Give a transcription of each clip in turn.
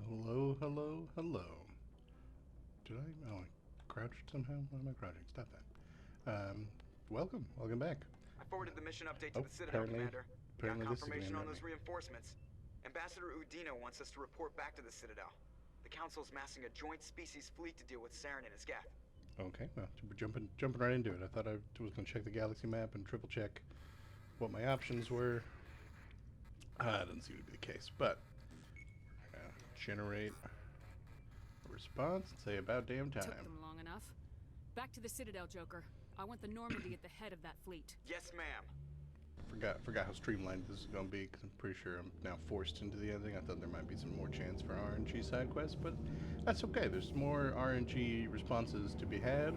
Hello, hello, hello. Did I? Oh, I crouched somehow? Why am I crouching? Stop that. Welcome back. I forwarded the mission update to Oh, the Citadel, apparently, Commander. Got apparently this is gonna confirmation on interrupt those me. reinforcements. Ambassador Udina wants us to report back to the Citadel. The Council's massing a joint species fleet to deal with Saren and his Geth. Okay, well, we're jumping right into it. I thought I was gonna check the galaxy map and triple check what my options were. That doesn't seem to be the case, but we're gonna generate a response and say about damn Took time. them long enough. Back to the Citadel, Joker. I want the Normandy at the head of that fleet. Yes, ma'am. Forgot how streamlined this is going to be, because I'm pretty sure I'm now forced into the ending. I thought there might be some more chance for RNG side quests, but that's okay. There's more RNG responses to be had,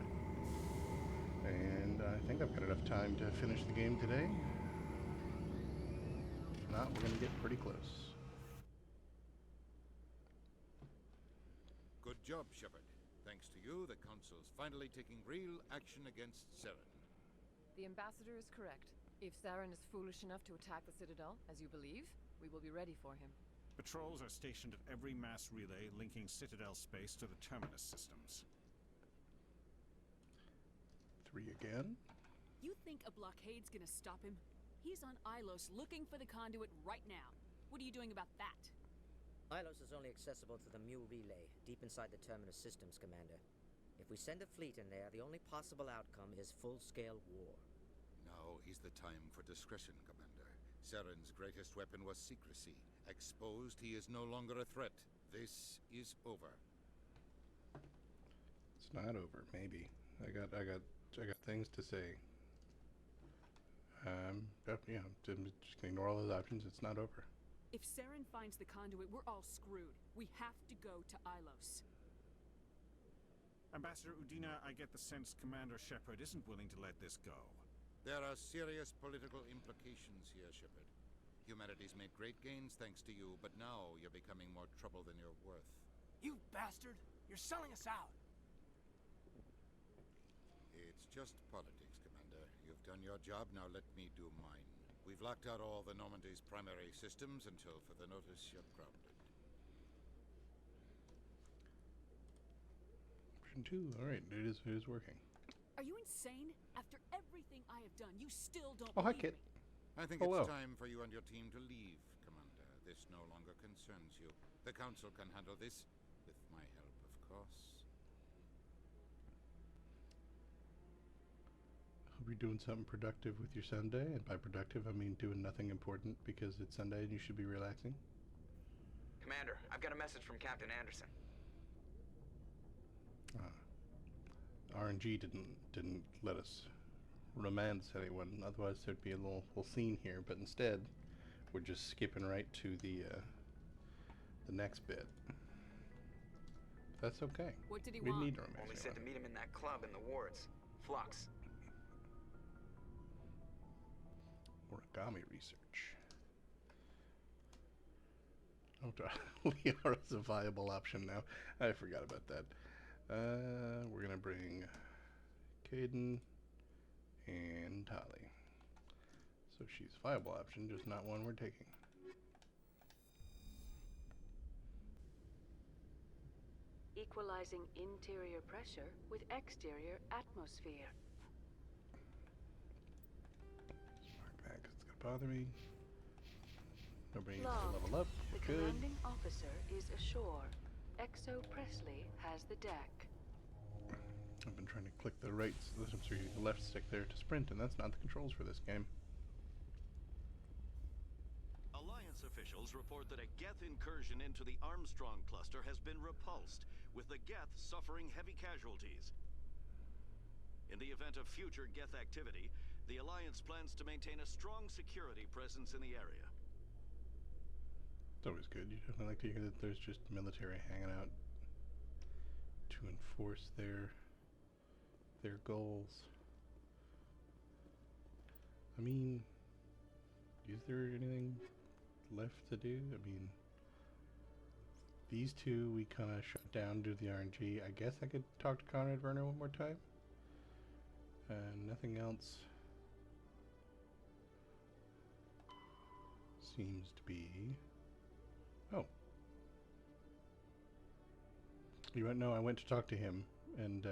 and I think I've got enough time to finish the game today. If not, we're going to get pretty close. Good job, Shepard. Thanks to you, the Council's finally taking real action against Saren. The Ambassador is correct. If Saren is foolish enough to attack the Citadel, as you believe, we will be ready for him. Patrols are stationed at every mass relay linking Citadel space to the Terminus systems. 3 again. You think a blockade's gonna stop him? He's on Ilos looking for the conduit right now. What are you doing about that? Ilos is only accessible to the Mu relay, deep inside the Terminus systems, Commander. If we send a fleet in there, the only possible outcome is full-scale war. Now is the time for discretion, Commander. Saren's greatest weapon was secrecy. Exposed, he is no longer a threat. This is over. It's not over, maybe. I got things to say. Yeah, I'm just gonna ignore all those options. It's not over. If Saren finds the conduit, we're all screwed. We have to go to Ilos. Ambassador Udina, I get the sense Commander Shepard isn't willing to let this go. There are serious political implications here, Shepard. Humanity's made great gains thanks to you, but now you're becoming more trouble than you're worth. You bastard! You're selling us out! It's just politics, Commander. You've done your job, now let me do mine. We've locked out all the Normandy's primary systems until further notice you're grounded. Option 2. Alright, it is working. Are you insane? After everything I have done, you still don't Oh, hi, believe Kit. me. I think Hello. it's time for you and your team to leave, Commander. This no longer concerns you. The Council can handle this, with my help, of course. Hope you're doing something productive with your Sunday, and by productive I mean doing nothing important because it's Sunday and you should be relaxing. Commander, I've got a message from Captain Anderson. RNG didn't let us romance anyone, otherwise there'd be a little scene here, but instead we're just skipping right to the next bit. That's okay. What did he We didn't want? need to romance Only said to anyone. meet him in that club in the wards. Flux. Origami research. Oh, Liara's a viable option now. I forgot about that. We're gonna bring Caden and Tali. So she's a viable option, just not one we're taking. Equalizing interior pressure with exterior atmosphere. Mark that, 'cause it's gonna bother me. Nobody needs to Log. level up. The We're good. commanding officer is ashore. Exo Presley has the deck. I've been trying to click the the left stick there to sprint, and that's not the controls for this game. Alliance officials report that a Geth incursion into the Armstrong cluster has been repulsed, with the Geth suffering heavy casualties. In the event of future Geth activity, the Alliance plans to maintain a strong security presence in the area. It's always good. You definitely like to hear that there's just military hanging out to enforce their goals. I mean, is there anything left to do? I mean, these two we kind of shut down due to the RNG. I guess I could talk to Conrad Werner one more time. Nothing else seems to be... Oh. You went, no, I went to talk to him, and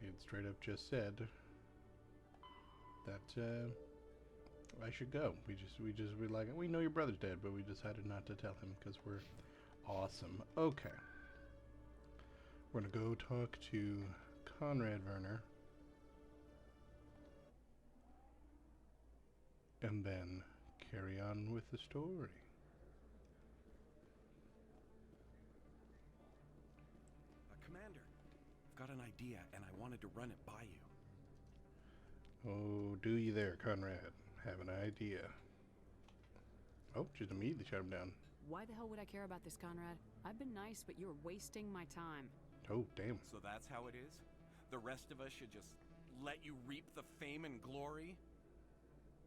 he had straight up just said that I should go. We like, we know your brother's dead, but we decided not to tell him because we're awesome. Okay. We're gonna go talk to Conrad Werner. And then carry on with the story. Commander, I've got an idea and I wanted to run it by you. Oh, do you there, Conrad? Have an idea. Oh, just immediately shut him down. Why the hell would I care about this, Conrad? I've been nice, but you're wasting my time. Oh, damn. So that's how it is? The rest of us should just let you reap the fame and glory?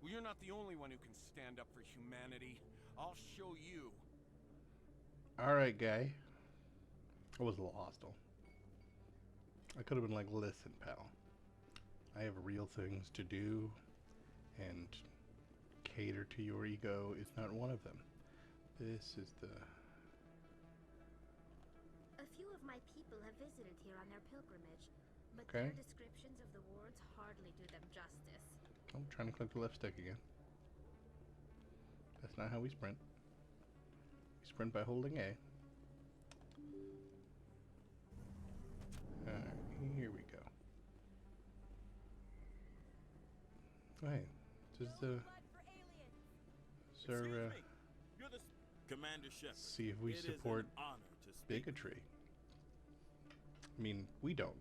Well, you're not the only one who can stand up for humanity. I'll show you. Alright, guy. I was a little hostile. I could have been like, listen, pal. I have real things to do, and cater to your ego is not one of them. This is the... A few of my people have visited here on their pilgrimage, but Okay. their descriptions of the wards hardly do them justice. I'm trying to click the left stick again. That's not how we sprint. We sprint by holding A. Alright, here we go. Oh, hey, this is the... Sir, You're the Commander Shepard. see if we It is support an honor to speak. bigotry. I mean, we don't.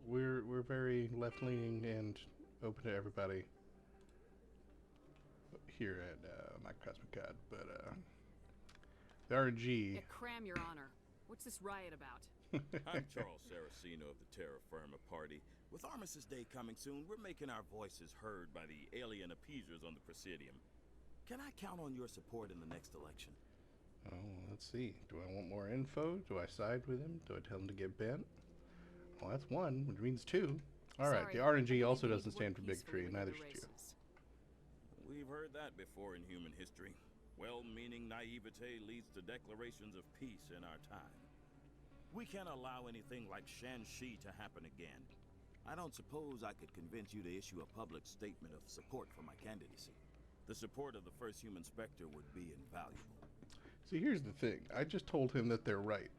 We're very left-leaning and open to everybody here at Microcosmic God, but the RNG. Yeah, cram your honor. What's this riot about? I'm Charles Saraceno of the Terra Firma Party. With Armistice Day coming soon, we're making our voices heard by the alien appeasers on the Presidium. Can I count on your support in the next election? Oh, let's see. Do I want more info? Do I side with him? Do I tell him to get bent? Well, that's one, which means two. Alright, the RNG also doesn't stand for bigotry, and neither should you. We've heard that before in human history. Well-meaning naivete leads to declarations of peace in our time. We can't allow anything like Shanxi to happen again. I don't suppose I could convince you to issue a public statement of support for my candidacy. The support of the first human Spectre would be invaluable. See, here's the thing. I just told him that they're right,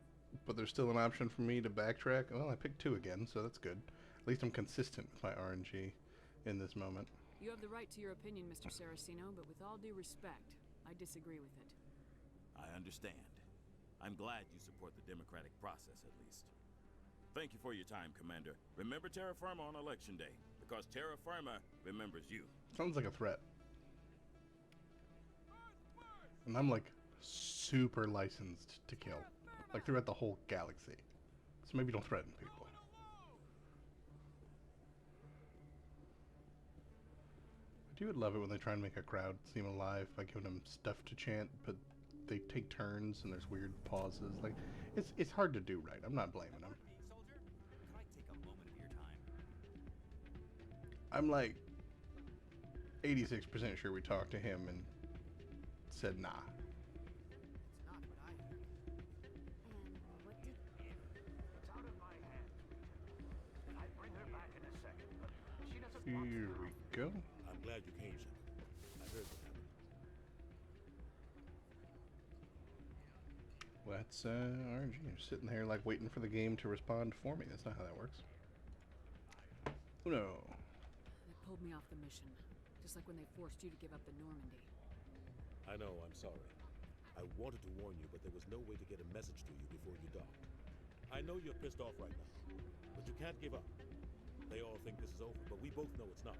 but there's still an option for me to backtrack. Well, I picked two again, so that's good. At least I'm consistent with my RNG in this moment. You have the right to your opinion, Mr. Saraceno, but with all due respect, I disagree with it. I understand. I'm glad you support the democratic process, at least. Thank you for your time, Commander. Remember Terra Firma on Election Day, because Terra Firma remembers you. Sounds like a threat. And I'm like super licensed to kill. Like throughout the whole galaxy. So maybe don't threaten people. I do love it when they try and make a crowd seem alive by giving them stuff to chant, but they take turns and there's weird pauses. Like, it's hard to do right. I'm not blaming them. I'm like 86% sure we talked to him and said nah. Here we go. I'm glad you came, Shepard. I heard what happened. Well, that's RNG. You're sitting there like waiting for the game to respond for me. That's not how that works. Oh no. They pulled me off the mission, just like when they forced you to give up the Normandy. I know, I'm sorry. I wanted to warn you, but there was no way to get a message to you before you docked. I know you're pissed off right now, but you can't give up. They all think this is over, but we both know it's not.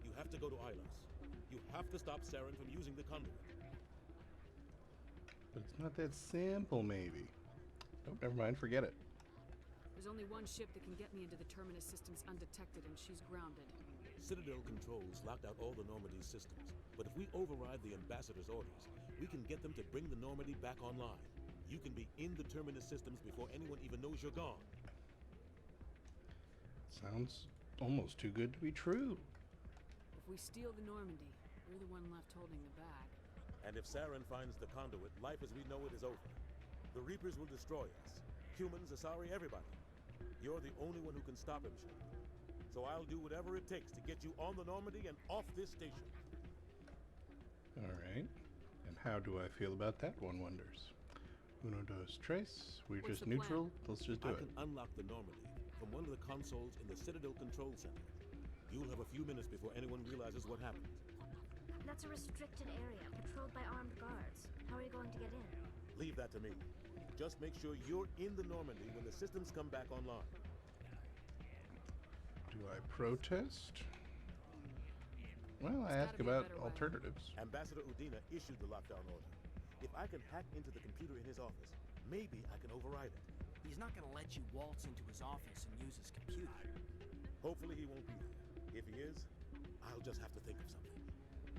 You have to go to Ilos. You have to stop Saren from using the conduit. But it's not that simple, maybe. Oh, never mind. Forget it. There's only one ship that can get me into the Terminus systems undetected, and she's grounded. Citadel controls locked out all the Normandy's systems, but if we override the Ambassador's orders, we can get them to bring the Normandy back online. You can be in the Terminus systems before anyone even knows you're gone. Sounds almost too good to be true. If we steal the Normandy, you're the one left holding the bag. And if Saren finds the conduit, life as we know it is over. The Reapers will destroy us. Humans, Asari, everybody. You're the only one who can stop him, Shane. So I'll do whatever it takes to get you on the Normandy and off this station. Alright. And how do I feel about that, one wonders? Uno, dos, tres. We're What's just the plan? neutral. Let's just do I it. can unlock the Normandy from one of the consoles in the Citadel Control Center. You'll have a few minutes before anyone realizes what happened. That's a restricted area, patrolled by armed guards. How are you going to get in? Leave that to me. Just make sure you're in the Normandy when the systems come back online. Do I protest? Well, I There's ask gotta be a about better way. alternatives. Ambassador Udina issued the lockdown order. If I can hack into the computer in his office, maybe I can override it. He's not gonna let you waltz into his office and use his computer. Hopefully he won't be there. If he is, I'll just have to think of something.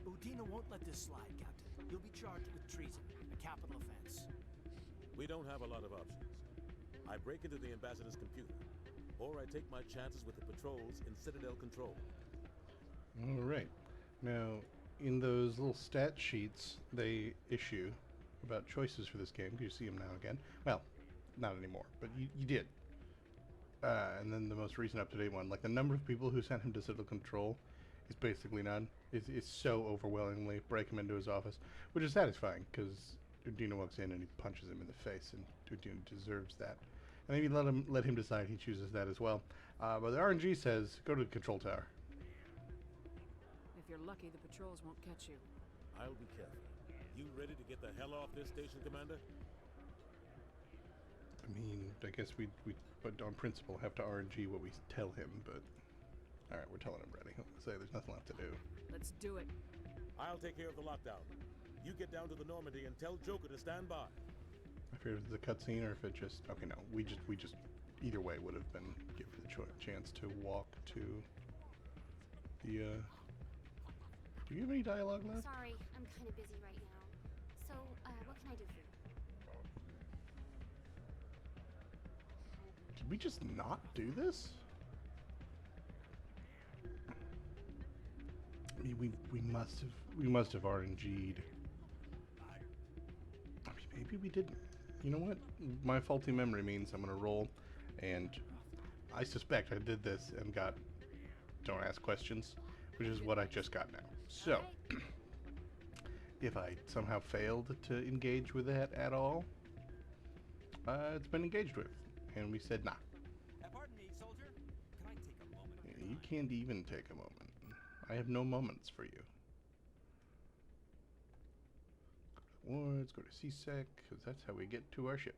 Udina won't let this slide, Captain. You'll be charged with treason, a capital offense. We don't have a lot of options. I break into the ambassador's computer, or I take my chances with the patrols in Citadel Control. All right. Now, in those little stat sheets they issue about choices for this game, you see them now again. Well, not anymore, but you did. And then the most recent up-to-date one, like the number of people who sent him to Citadel Control is basically none. It's so overwhelmingly break him into his office, which is satisfying because Udina walks in and he punches him in the face, and Udina deserves that. And maybe let him decide he chooses that as well. But the RNG says go to the control tower. If you're lucky, the patrols won't catch you. I'll be careful. You ready to get the hell off this station, Commander? I mean, I guess we but on principle have to RNG what we tell him, but alright, we're telling him ready. Say there's nothing left to do. Let's do it. I'll take care of the lockdown. You get down to the Normandy and tell Joker to stand by. I figured if it's a cutscene or if it just okay, no, we just either way would have been given the chance to walk to the do you have any dialogue left? Sorry, I'm kind of busy right now. So, what can I do for you? Did we just not do this? I mean, we must have RNG'd. I mean, maybe we didn't. You know what? My faulty memory means I'm gonna roll, and I suspect I did this and got don't ask questions, which is what I just got now. So, if I somehow failed to engage with that at all, it's been engaged with, and we said nah. Pardon me, soldier. Can I take a moment? You can't even take a moment. I have no moments for you. Go to Wards, go to CSEC, because that's how we get to our ship.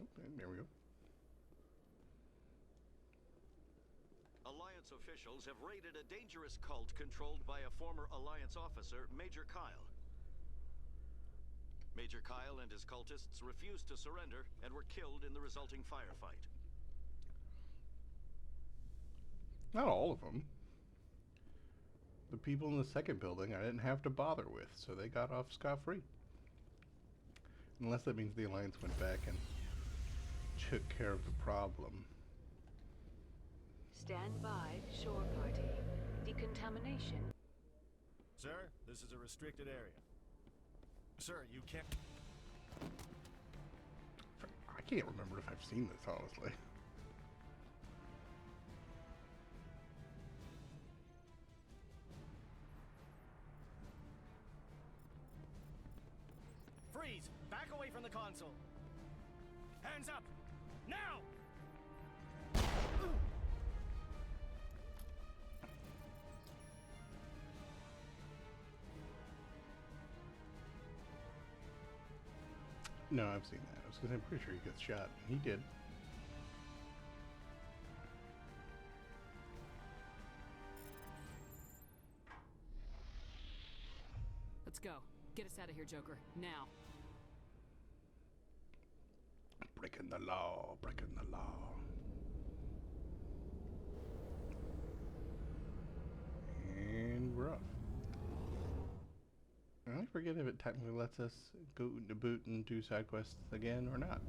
Okay, there we go. Alliance officials have raided a dangerous cult controlled by a former Alliance officer, Major Kyle. Major Kyle and his cultists refused to surrender and were killed in the resulting firefight. Not all of them. The people in the second building I didn't have to bother with, so they got off scot-free. Unless that means the Alliance went back and took care of the problem. Stand by, shore party. Decontamination. Sir, this is a restricted area. Sir, you can't... I can't remember if I've seen this, honestly. Freeze! Back away from the console! Hands up! Now! No, I've seen that. I was gonna say, I'm pretty sure he gets shot. He did. Let's go. Get us out of here, Joker. Now. Breaking the law, breaking the law. And we're off. I forget if it technically lets us go to boot and do side quests again or not.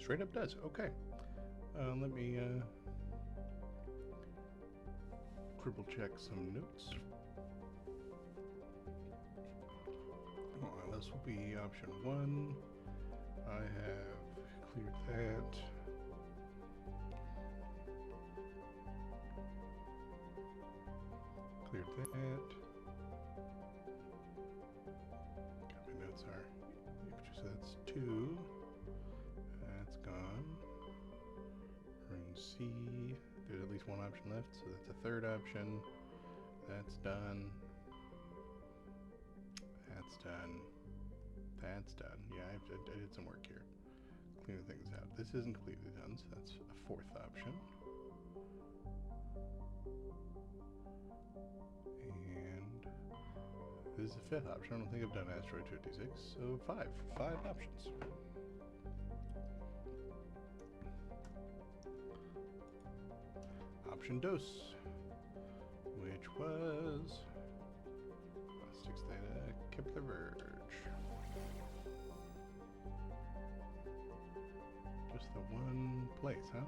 Straight up does. Okay. Let me triple check some notes. This will be option 1. I have cleared that. Cleared that. My notes are. So that's 2. That's gone. Rune C. There's at least one option left, so that's a third option. That's done. That's done. That's done. Yeah, I did some work here. Cleaning things out. This isn't completely done, so that's a fourth option. And this is the fifth option. I don't think I've done Asteroid 256, so 5. 5 options. Option dose, which was Six Theta Kepler Verge. Just the one place, huh?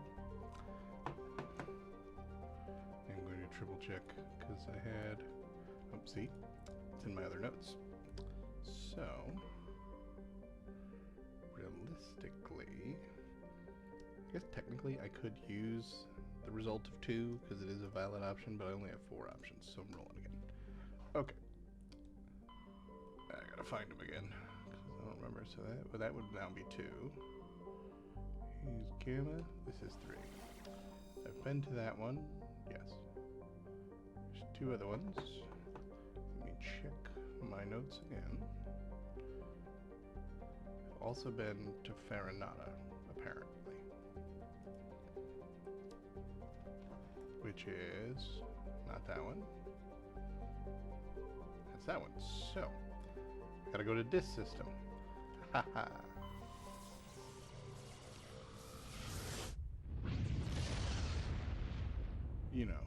I'm going to triple check because I had. Oh, see, it's in my other notes. So, realistically, I guess technically I could use the result of 2 because it is a valid option, but I only have 4 options, so I'm rolling again. Okay. I gotta find them again because I don't remember. So that would now be 2. Here's Gamma. This is 3. I've been to that one. Yes. There's 2 other ones. Let me check my notes again. I've also been to Farinata, apparently. Which is not that one. That's that one. So, gotta go to this system. Haha. You know,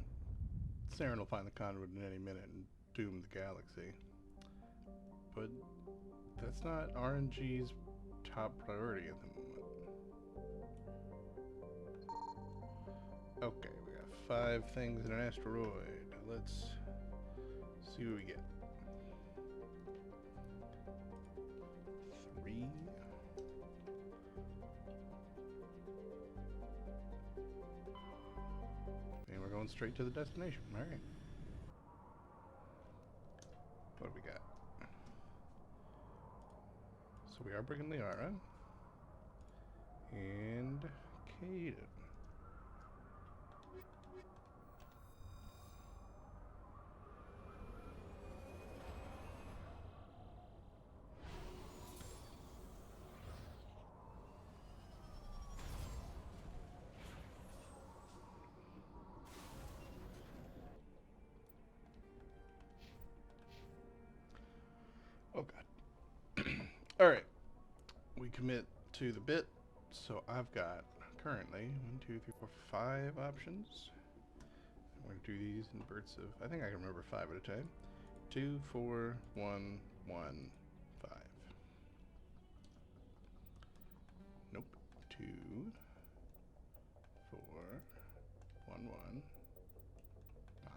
Saren will find the conduit in any minute and doom the galaxy. But that's not RNG's top priority at the moment. Okay, we got 5 things in an asteroid. Let's see what we get. 3. And we're going straight to the destination. Alright. What do we got? So we are bringing Liara. And Caden. Oh god. Alright. We commit to the bit. So I've got currently 1, 2, 3, 4, 5 options. I'm going to do these in bursts of, I think I can remember 5 at a time. 2, 4, 1, 1, 5. Nope. 2, 4, 1, 1,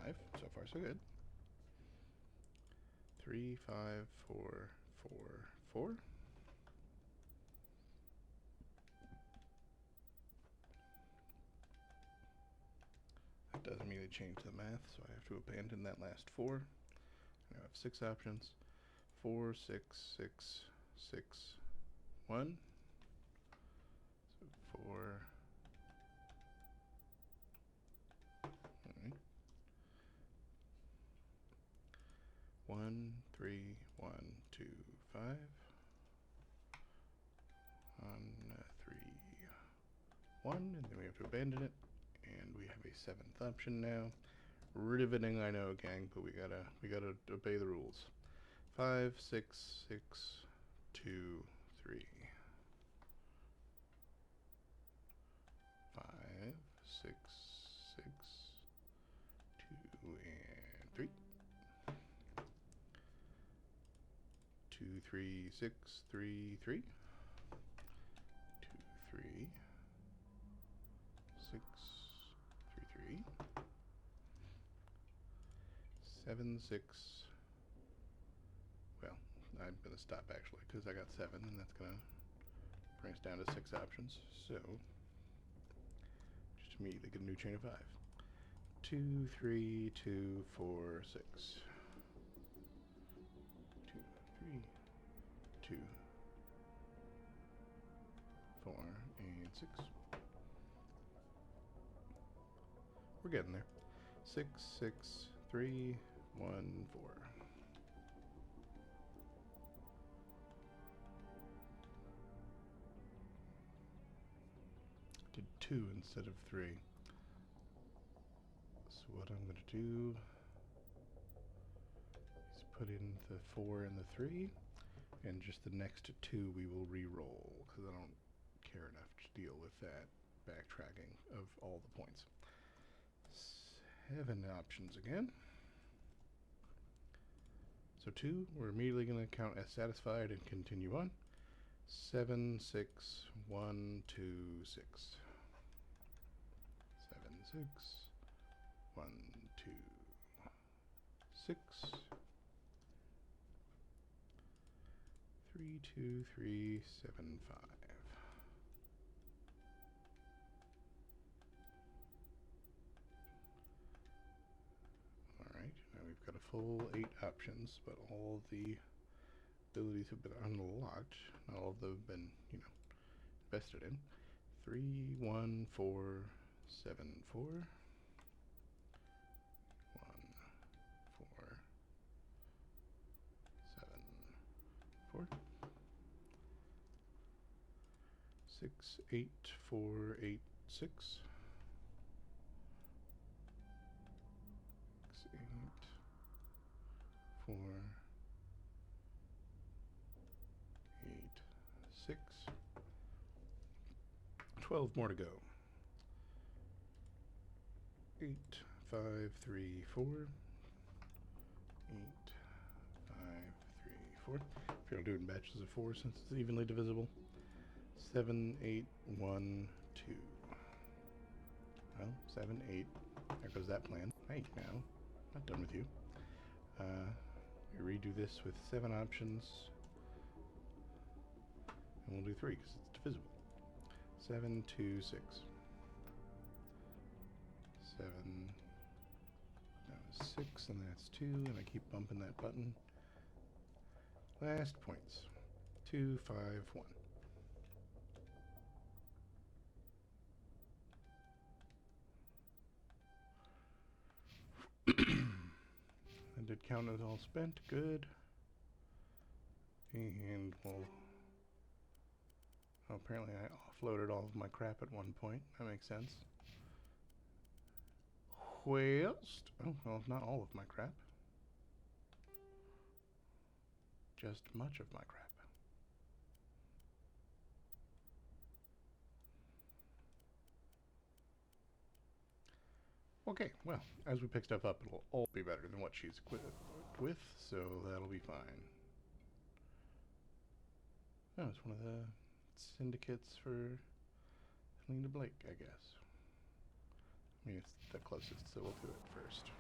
5. So far so good. 3, 5, 4, 4, 4. That doesn't immediately change the math, so I have to abandon that last 4. I have 6 options. 4, 6, 6, 6, 1. So 4. Alright. 1, 3, 1, 2, 5. 1, 3, 1, and then we have to abandon it. And we have a 7th option now. Riveting, I know, gang, but we gotta obey the rules. 5, 6, 6, 2, 3. 5, 6, 6, 2, and 3. 2, 3, 6, 3, 3. 2, 3. 7, 6. Well, I'm going to stop actually because I got 7, and that's going to bring us down to 6 options. So, just immediately get a new chain of 5. 2, 3, 2, 4, 6. 2, 3, 2, 4, and 6. We're getting there. 6, 6, 3, 1, 4. Did 2 instead of 3. So what I'm going to do is put in the 4 and the 3, and just the next 2 we will re-roll, because I don't care enough to deal with that backtracking of all the points. 7 options again. So 2, we're immediately going to count as satisfied and continue on. 7, 6, 1, 2, 6. 7, 6, 1, 2, 6. 3, 2, 3, 7, 5. Alright, now we've got a full 8 options, but all the abilities have been unlocked. Not all of them have been, invested in. 3, 1, 4, 7, 4. 1, 4, 7, 4. 6, 8, 4, 8, 6. 6, 8, 4, 8, 6. 12 more to go. 8, 5, 3, 4. 8, 5, 3, 4. If you're going to do it in batches of 4 since it's evenly divisible. 7, 8, 1, 2. Well, 7, 8. There goes that plan. Hey, now, not done with you. We redo this with 7 options. And we'll do 3 because it's divisible. 7, 2, 6. 7. That was 6, and that's 2, and I keep bumping that button. Last points. 2, 5, 1. I did count as all spent. Good. And we'll... Oh, apparently I offloaded all of my crap at one point. That makes sense. Whilst... Oh, well, not all of my crap. Just much of my crap. Okay, well, as we pick stuff up, it'll all be better than what she's equipped with, so that'll be fine. Oh, it's one of the syndicates for Helena Blake, I guess. I mean, it's the closest, so we'll do it first.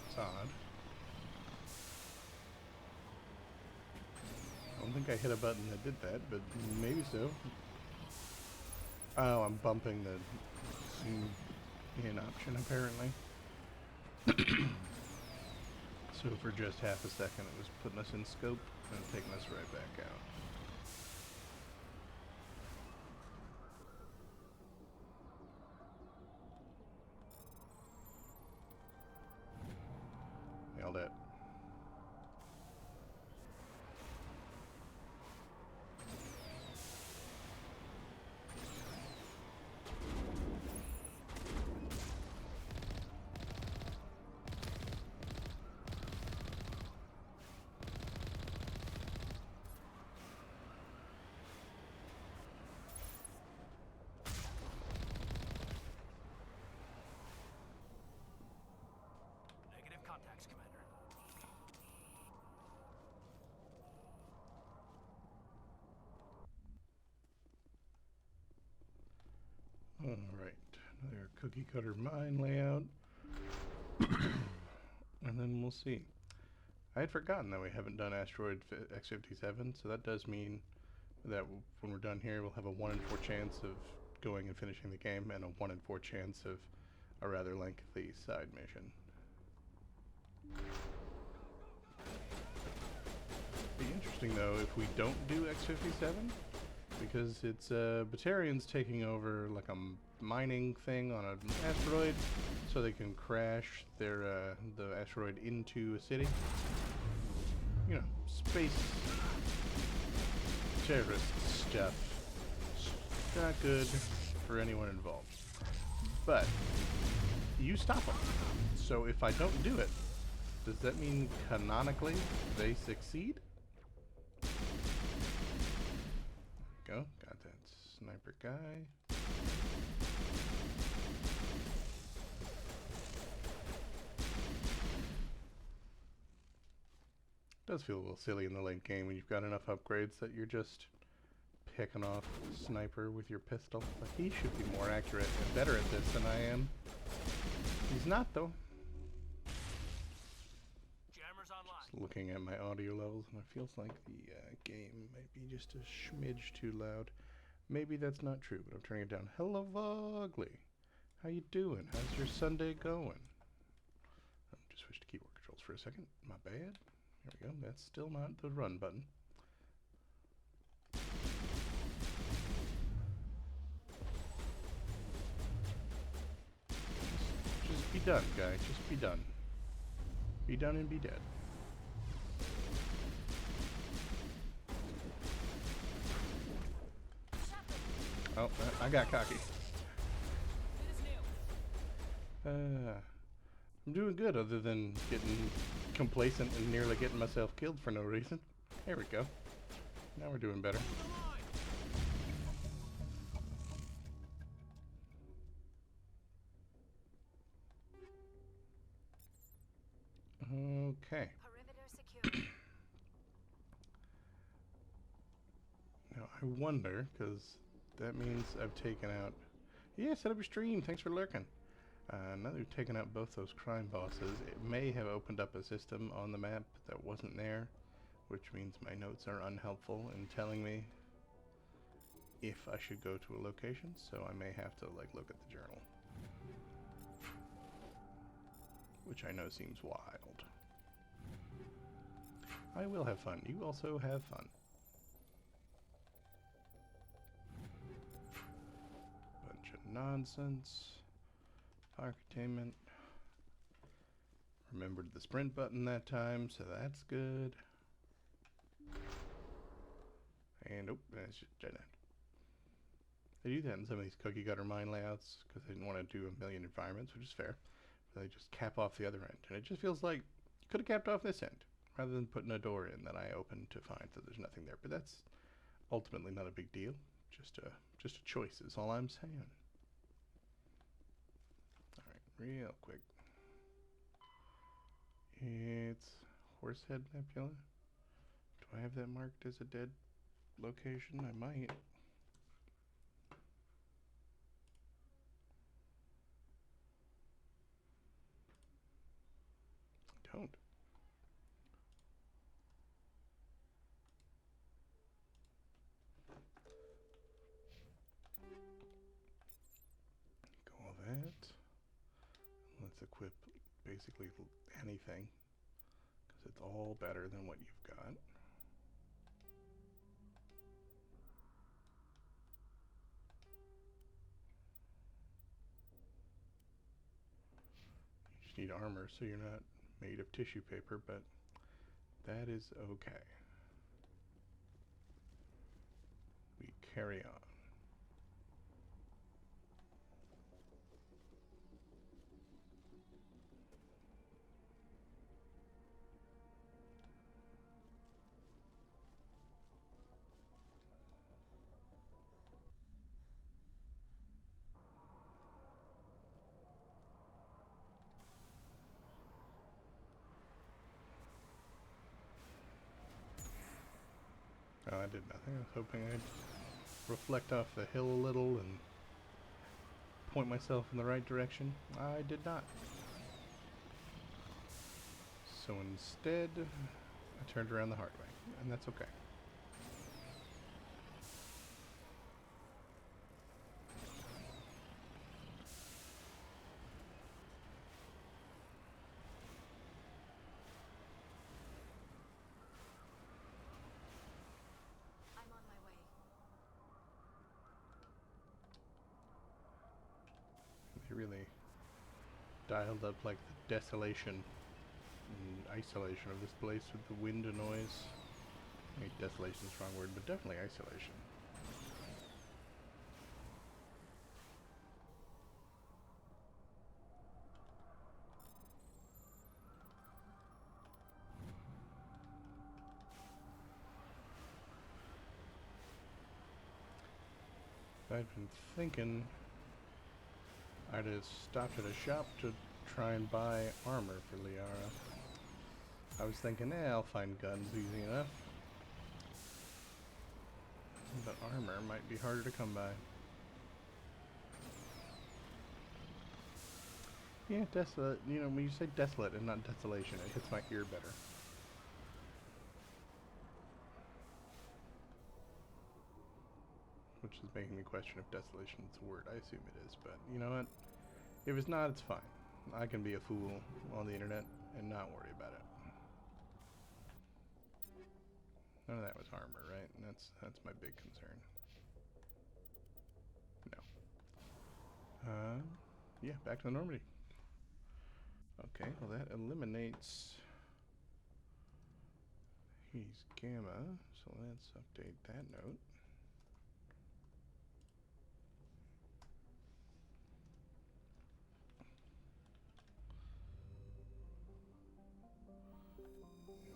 It's odd. I don't think I hit a button that did that, but maybe so. Oh, I'm bumping the in option, apparently. So for just half a second it was putting us in scope and taking us right back out. Nailed it. cookie cutter mine layout. And then we'll see. I had forgotten that we haven't done Asteroid X-57, so that does mean that when we're done here, we'll have a 1 in 4 chance of going and finishing the game, and a 1 in 4 chance of a rather lengthy side mission. Be interesting though if we don't do X-57, because it's Batarians taking over like a mining thing on an asteroid, so they can crash their the asteroid into a city. You know, space terrorist stuff. Not good for anyone involved. But you stop them. So if I don't do it, does that mean canonically they succeed? There we go. Got that sniper guy. Does feel a little silly in the late game when you've got enough upgrades that you're just picking off a sniper with your pistol. But he should be more accurate and better at this than I am. He's not though. Jammers online. Just looking at my audio levels, and it feels like the game might be just a smidge too loud. Maybe that's not true, but I'm turning it down. Hello, Vogly. How you doing? How's your Sunday going? Just switch to keyboard controls for a second. My bad. There we go. That's still not the run button. Just be done, guys. Just be done. Be done and be dead. Oh, I got cocky. I'm doing good other than getting complacent and nearly getting myself killed for no reason. There we go. Now we're doing better. Okay. Now I wonder, because that means I've taken out... Yeah, set up your stream. Thanks for lurking. Now that we've taken out both those crime bosses, it may have opened up a system on the map that wasn't there, which means my notes are unhelpful in telling me if I should go to a location, so I may have to like look at the journal. Which I know seems wild. I will have fun. You also have fun. Bunch of nonsense. Park containment. Remembered the sprint button that time, so that's good. And oh, that's just dead end. They do that in some of these cookie cutter mine layouts because they didn't want to do a million environments, which is fair. But they just cap off the other end, and it just feels like you could have capped off this end rather than putting a door in that I opened to find that there's nothing there. But that's ultimately not a big deal. Just a choice is all I'm saying. Real quick. It's Horsehead Nebula. Do I have that marked as a dead location? I might. Don't. Go all that. Let's equip basically anything, because it's all better than what you've got. You just need armor so you're not made of tissue paper, but that is okay. We carry on. Oh, I did nothing. I was hoping I'd reflect off the hill a little and point myself in the right direction. I did not. So instead, I turned around the hard way, and that's okay. I'm on my way. They really dialed up like the desolation and isolation of this place with the wind and noise. I mean, desolation is the wrong word, but definitely isolation. I'd been thinking I'd have stopped at a shop to try and buy armor for Liara. I was thinking, I'll find guns easy enough. But armor might be harder to come by. Yeah, desolate. You know, when you say desolate and not desolation, it hits my ear better. Which is making me question if desolation is a word. I assume it is, but you know what? If it's not, it's fine. I can be a fool on the internet and not worry about it. None of that was armor, right? And that's my big concern. No. Yeah, back to the Normandy. Okay, well that eliminates he's Gamma, so let's update that note.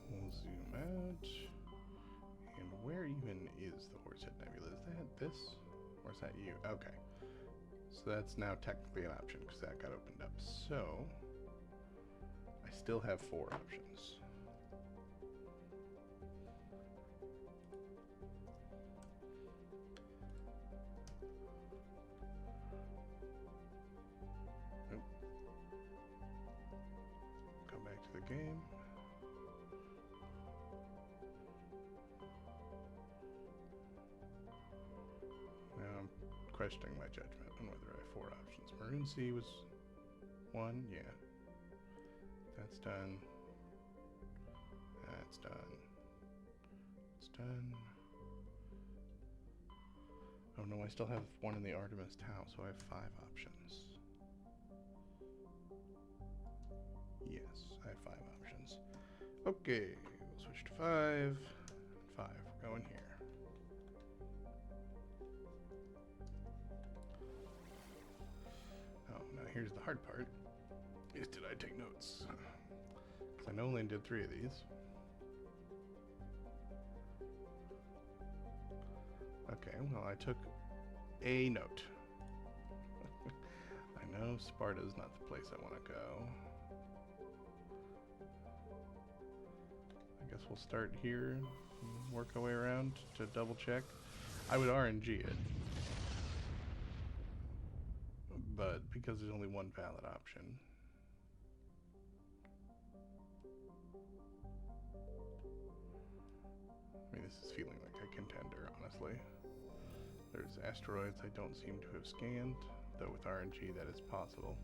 We'll zoom out. And where even is the Horsehead Nebula? Is that this? Or is that you? Okay. So that's now technically an option because that got opened up. So I still have 4 options. Nope. Go back to the game. Now I'm questioning my judgment on whether I have 4 options. Maroon Sea was 1, yeah. That's done. That's done. It's done. Oh no, I still have 1 in the Artemis Tau, so I have 5 options. Yes, I have 5 options. Okay, we'll switch to 5. 5, we're going here. Oh, now here's the hard part. Is did I take notes? Because I know I only did 3 of these. Okay, well I took a note. I know Sparta's not the place I want to go. I guess we'll start here and work our way around to double check. I would RNG it. But because there's only 1 valid option. I mean, this is feeling like a contender, honestly. There's asteroids I don't seem to have scanned, though with RNG that is possible.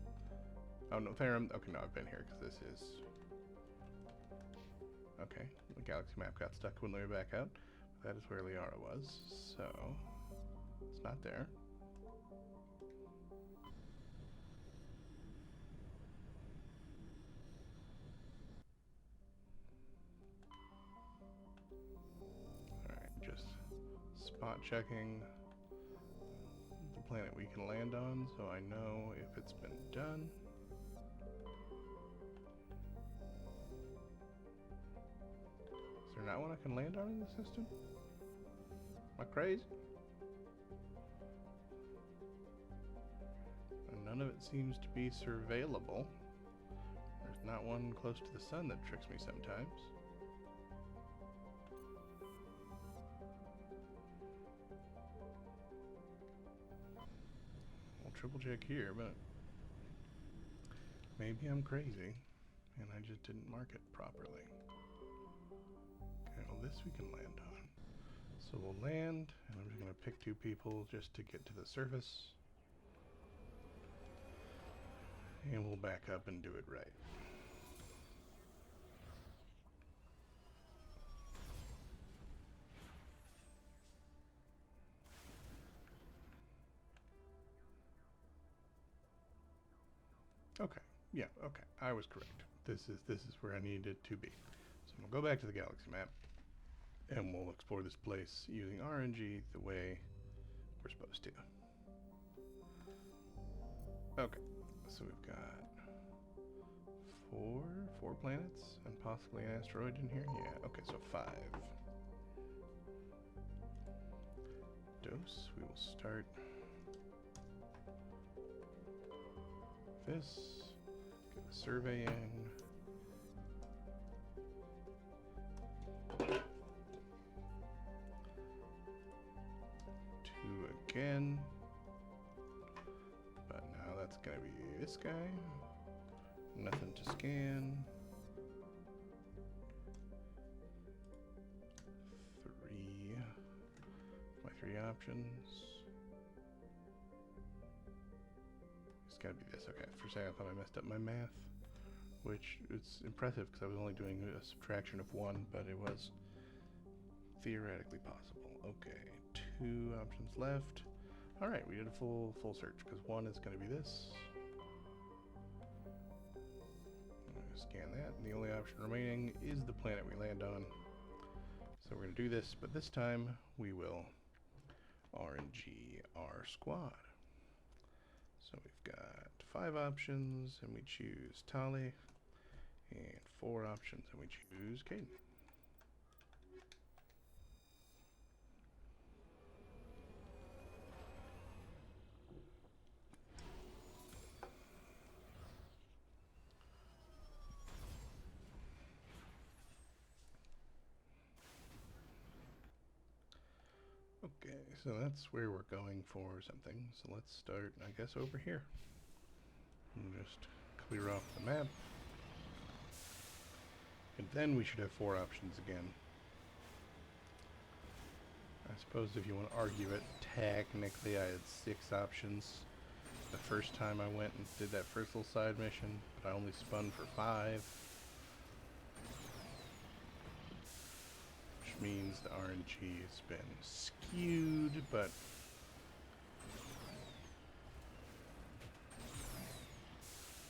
Oh, no, Therum. Okay, no, I've been here because this is... Okay, the galaxy map got stuck when we were back out. That is where Liara was, so... It's not there. Spot checking the planet we can land on so I know if it's been done. Is there not one I can land on in the system? Am I crazy? And none of it seems to be surveillable. There's not one close to the sun that tricks me sometimes. triple check here, but maybe I'm crazy and I just didn't mark it properly. Okay, well this we can land on. So we'll land, and I'm just going to pick 2 people just to get to the surface. And we'll back up and do it right. Okay, yeah, okay, I was correct. This is where I needed to be. So I'm gonna go back to the galaxy map, and we'll explore this place using RNG the way we're supposed to. Okay, so we've got four planets and possibly an asteroid in here. Yeah, okay, so 5. Dose, we will start this, get a survey in. Again, but now that's gonna be this guy. Nothing to scan. 3. My 3 options. It's gotta be this. Okay, for a second I thought I messed up my math, which it's impressive because I was only doing a subtraction of 1, but it was theoretically possible. Okay. 2 options left. All right, we did a full search because 1 is going to be this. I'm going to scan that, and the only option remaining is the planet we land on. So we're going to do this, but this time we will RNG our squad. So we've got 5 options, and we choose Tali, and 4 options, and we choose Caden. Okay, so that's where we're going for something. So let's start, I guess, over here. And just clear off the map. And then we should have 4 options again. I suppose if you want to argue it, technically I had 6 options the first time I went and did that first little side mission, but I only spun for 5. Means the RNG has been skewed, but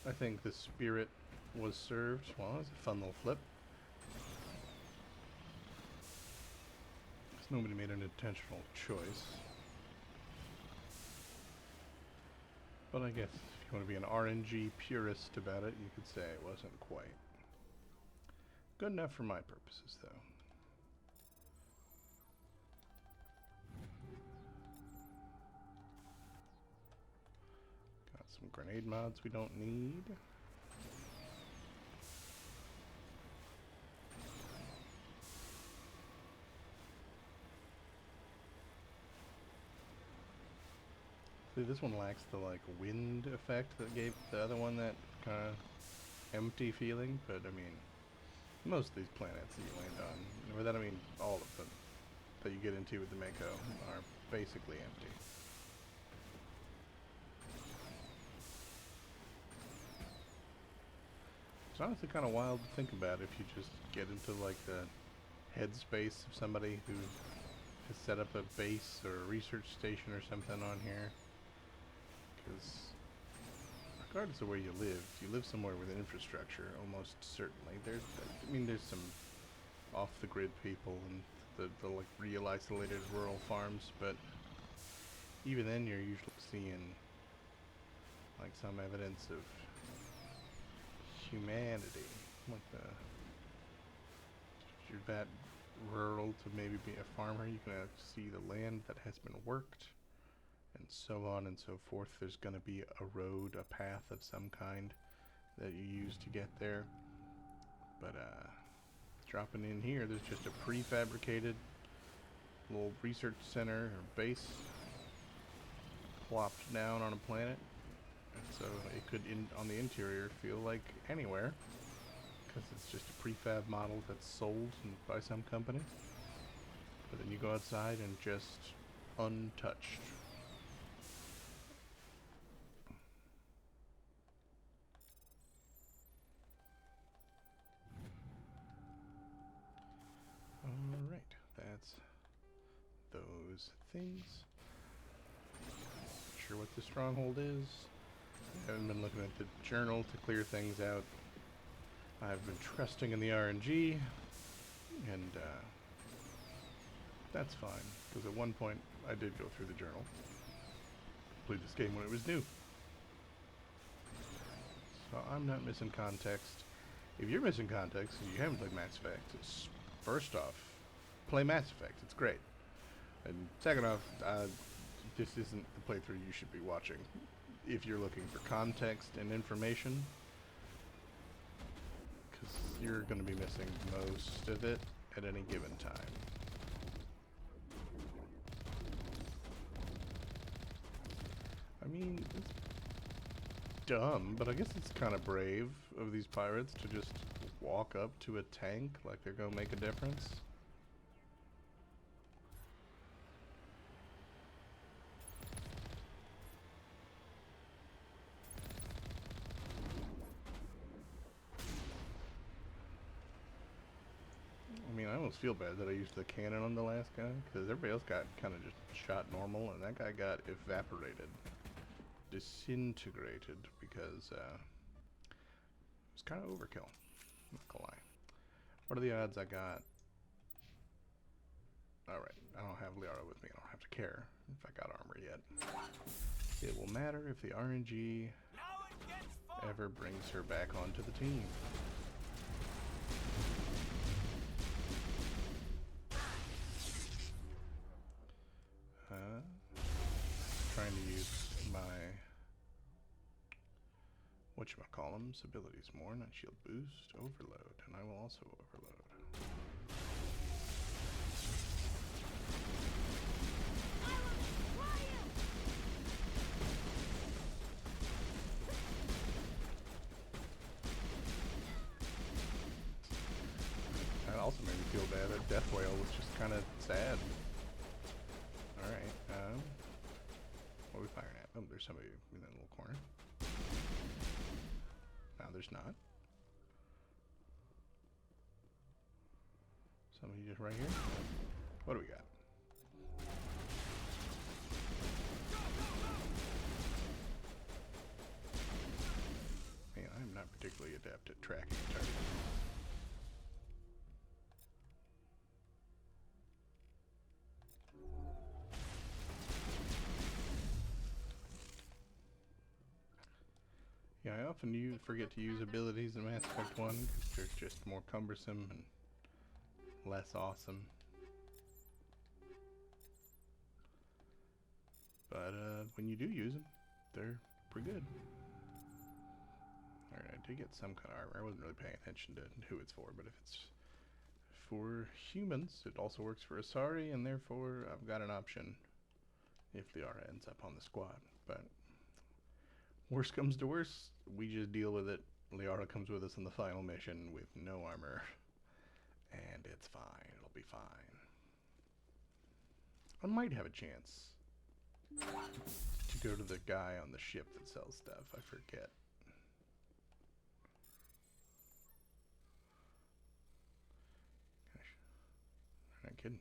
I think the spirit was served. Well, it was a fun little flip. Because nobody made an intentional choice. But I guess if you want to be an RNG purist about it, you could say it wasn't quite good enough for my purposes, though. Some grenade mods we don't need. See, this one lacks the like wind effect that gave the other one that kind of empty feeling, but I mean, most of these planets that you land on, and by that I mean all of them that you get into with the Mako, are basically empty. It's honestly kind of wild to think about if you just get into like the headspace of somebody who has set up a base or a research station or something on here. Because regardless of where you live somewhere with an infrastructure, almost certainly. There's some off-the-grid people and the like real isolated rural farms, but even then you're usually seeing like some evidence of humanity. Like if you're that rural to maybe be a farmer, you can see the land that has been worked and so on and so forth. There's going to be a road, a path of some kind that you use to get there. But dropping in here, there's just a prefabricated little research center or base. plopped down on a planet, and so it could, on the interior, feel like anywhere, because it's just a prefab model that's sold by some company. But then you go outside and just untouched. Alright, that's those things. Not sure what the stronghold is. I haven't been looking at the journal to clear things out. I've been trusting in the RNG, and that's fine, because at one point I did go through the journal. Played this game when it was new. So I'm not missing context. If you're missing context and you haven't played Mass Effect, first off, play Mass Effect. It's great. And second off, this isn't the playthrough you should be watching. If you're looking for context and information, because you're going to be missing most of it at any given time. I mean, it's dumb, but I guess it's kind of brave of these pirates to just walk up to a tank like they're going to make a difference. I mean, I almost feel bad that I used the cannon on the last guy, because everybody else got kind of just shot normal, and that guy got evaporated. Disintegrated, because it was kind of overkill. I'm not gonna lie. What are the odds I got? Alright, I don't have Liara with me. I don't have to care if I got armor yet. It will matter if the RNG ever brings her back onto the team. Trying to use my whatchamacallums abilities more, not shield boost, overload, and I will also overload. That also made me feel bad. That death whale was just kind of sad. Alright, what are we firing at? Oh, there's somebody in that little corner. No, there's not. Somebody just right here? What do we got? Man, I'm not particularly adept at tracking targets. Yeah, I often forget to use abilities in Mass Effect 1 because they're just more cumbersome and less awesome. But when you do use them, they're pretty good. Alright, I did get some kind of armor. I wasn't really paying attention to who it's for, but if it's for humans, it also works for Asari, and therefore I've got an option if Liara ends up on the squad. But worst comes to worst, we just deal with it. Liara comes with us in the final mission with no armor, and it's fine. It'll be fine. I might have a chance to go to the guy on the ship that sells stuff. I forget. Gosh, I'm not kidding.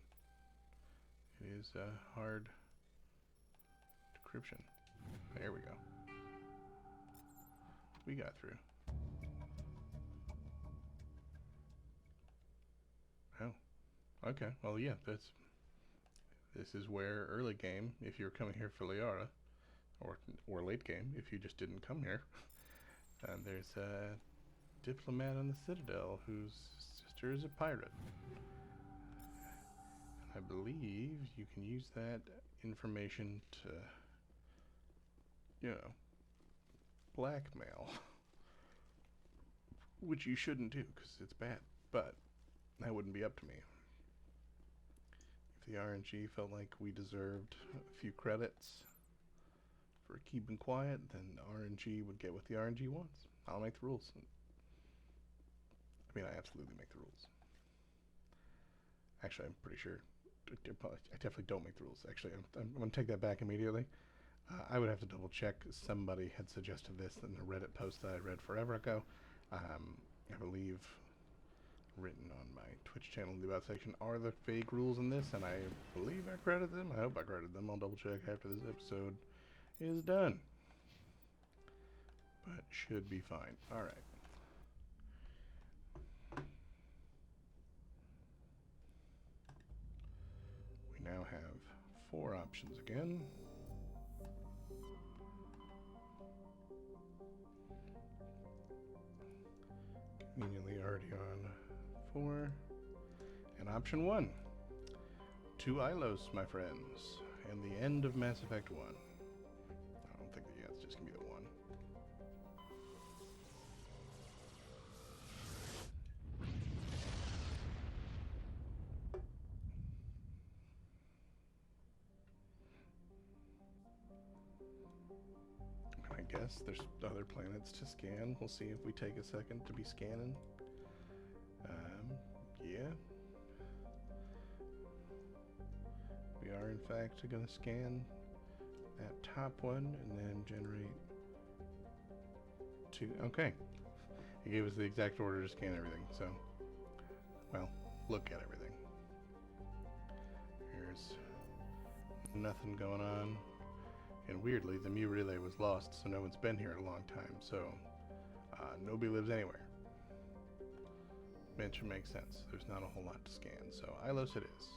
It is a hard decryption. There we go. We got through. Oh. Okay. Well, yeah, this is where early game, if you're coming here for Liara, or late game, if you just didn't come here, there's a diplomat on the Citadel whose sister is a pirate. I believe you can use that information to, you know, blackmail, which you shouldn't do because it's bad, but that wouldn't be up to me. If the RNG felt like we deserved a few credits, we're keeping quiet, then RNG would get what the RNG wants. I'll make the rules. I mean, I absolutely make the rules. Actually, I'm pretty sure. I definitely don't make the rules. Actually, I'm going to take that back immediately. I would have to double check. Somebody had suggested this in a Reddit post that I read forever ago. I believe written on my Twitch channel in the About section are the fake rules in this, and I believe I credited them. I hope I credited them. I'll double check after this episode is done. But should be fine. Alright. We now have 4 options again. Conveniently already on 4. And option 1. 2 Ilos, my friends. And the end of Mass Effect 1. I don't think that, yeah, it's just gonna be the 1. I guess there's other planets to scan. We'll see if we take a second to be scanning. Yeah. We are in fact going to scan that top one and then generate 2. Okay. It gave us the exact order to scan everything, so, well, look at everything. Here's nothing going on. And weirdly, the Mu relay was lost, so no one's been here in a long time, so nobody lives anywhere. Which makes sense. There's not a whole lot to scan, so Ilos it is.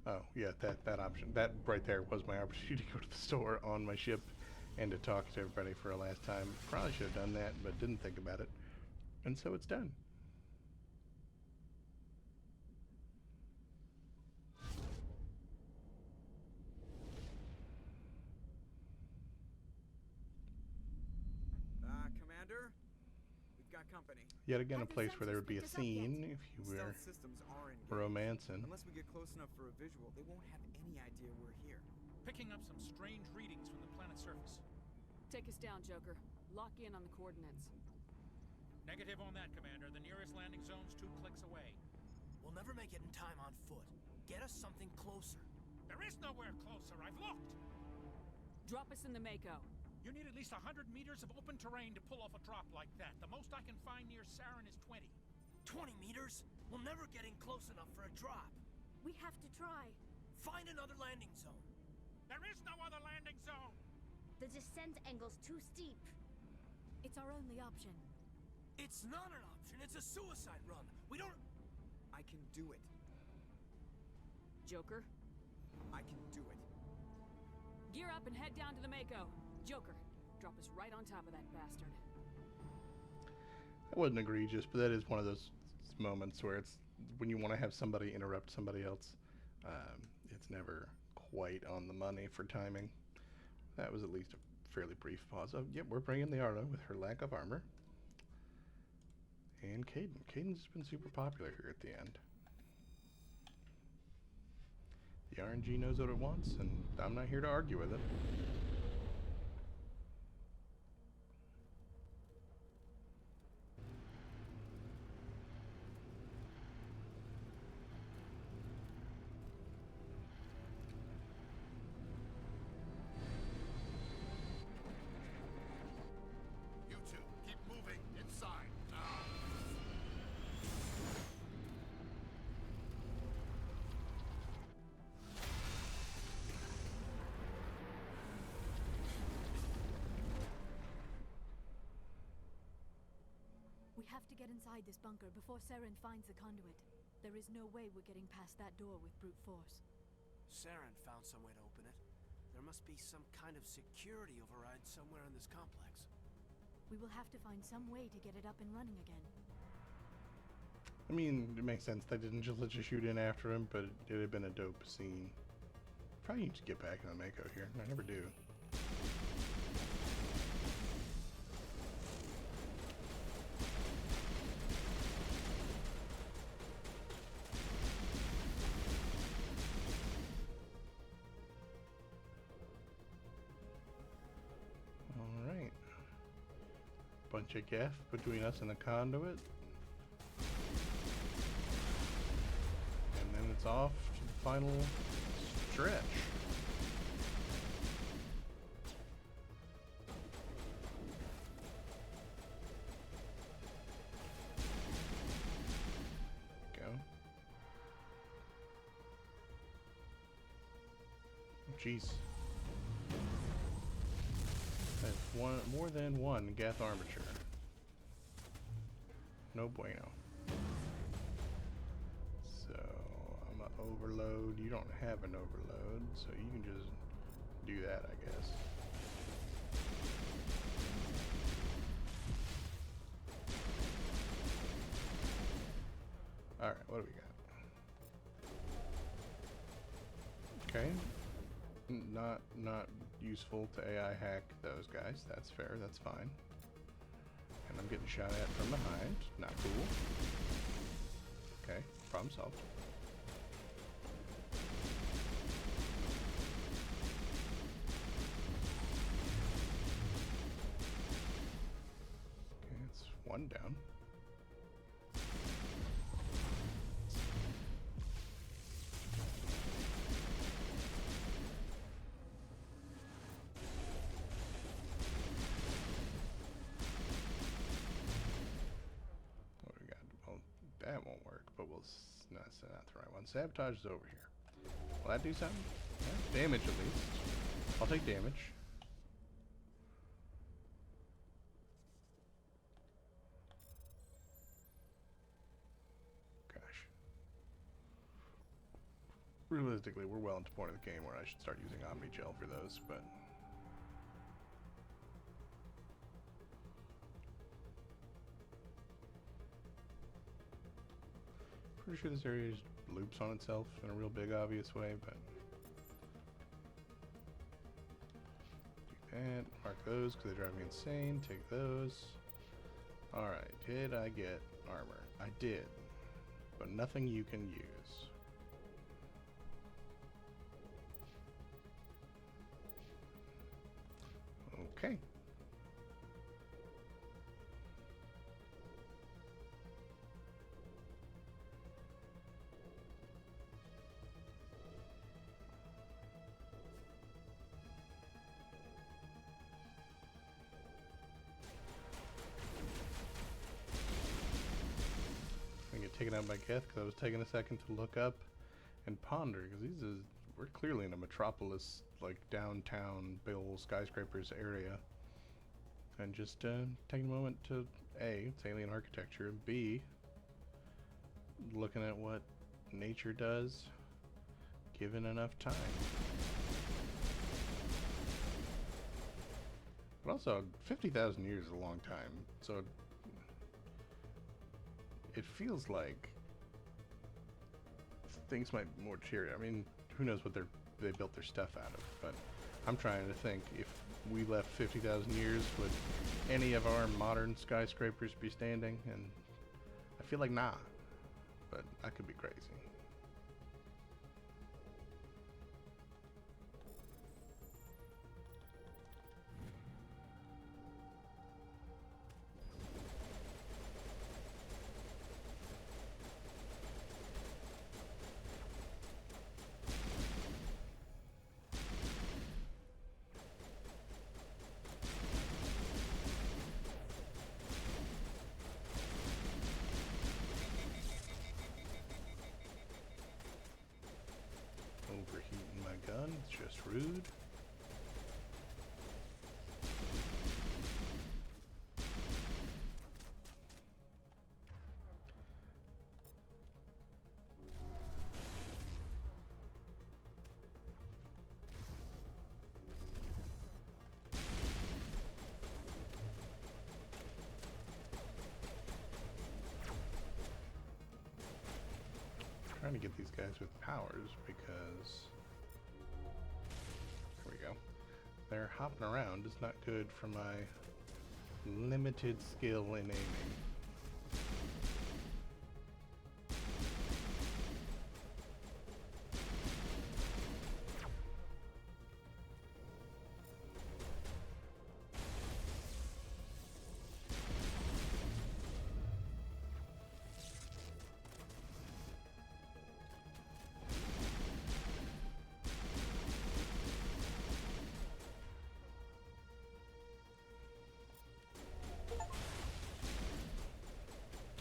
Oh, yeah, that option. That right there was my opportunity to go to the store on my ship and to talk to everybody for a last time. Probably should have done that, but didn't think about it. And so it's done. Commander? We've got company. Yet again, a place where there would be a scene if you were Stealth systems are engaged. romancing. Unless we get close enough for a visual, they won't have any idea we're here. Picking up some strange readings from the planet's surface. Take us down, Joker. Lock in on the coordinates. Negative on that, Commander. The nearest landing zone's 2 clicks away. We'll never make it in time on foot. Get us something closer. There is nowhere closer. I've looked. Drop us in the Mako. You need at least 100 meters of open terrain to pull off a drop like that. The most I can find near Saren is 20. 20 meters? We'll never get in close enough for a drop. We have to try. Find another landing zone. There is no other landing zone! The descent angle's too steep. It's our only option. It's not an option. It's a suicide run. We don't... I can do it. Joker? I can do it. Gear up and head down to the Mako. Joker, drop us right on top of that bastard. That wasn't egregious, but that is one of those moments where it's when you want to have somebody interrupt somebody else. It's never quite on the money for timing. That was at least a fairly brief pause. Oh, yep, we're bringing the Arlo with her lack of armor. And Kaidan. Kaidan's been super popular here at the end. The RNG knows what it wants, and I'm not here to argue with it. You two, keep moving inside now. We have to get inside this bunker before Saren finds the conduit. There is no way we're getting past that door with brute force. Saren found some way to open it. There must be some kind of security override somewhere in this complex. We will have to find some way to get it up and running again. I mean, it makes sense. They didn't just let you shoot in after him, but it would have been a dope scene. Probably need to get back in the Mako here. I never do. Bunch of Geth between us and the conduit. And then it's off to the final stretch. Go. Jeez. That's one more than one Geth armature. No bueno. So I'm gonna overload. You don't have an overload, so you can just do that, I guess. All right, what do we got? Okay. Not useful to AI hack those guys. That's fair. That's fine. And I'm getting shot at from behind. Not cool. Okay, problem solved. Okay, it's one down. That won't work, but we'll not send out the right one. Sabotage is over here. Will that do something? Yeah, damage at least. I'll take damage. Gosh. Realistically, we're well into the point of the game where I should start using Omni Gel for those, but pretty sure this area just loops on itself in a real big obvious way, but do that. Mark those because they drive me insane. Take those. Alright, did I get armor? I did, but nothing you can use. Okay. Taken out by Geth because I was taking a second to look up and ponder, because we're clearly in a metropolis, like downtown Bill skyscrapers area, and just taking a moment to A, it's alien architecture, B, looking at what nature does given enough time. But also 50,000 years is a long time, so it feels like things might be more cheery. I mean, who knows what they built their stuff out of, but I'm trying to think, if we left 50,000 years, would any of our modern skyscrapers be standing? And I feel like nah, but I could be crazy. Overheating my gun, it's just rude. Trying to get these guys with powers because there we go. They're hopping around is not good for my limited skill in aiming.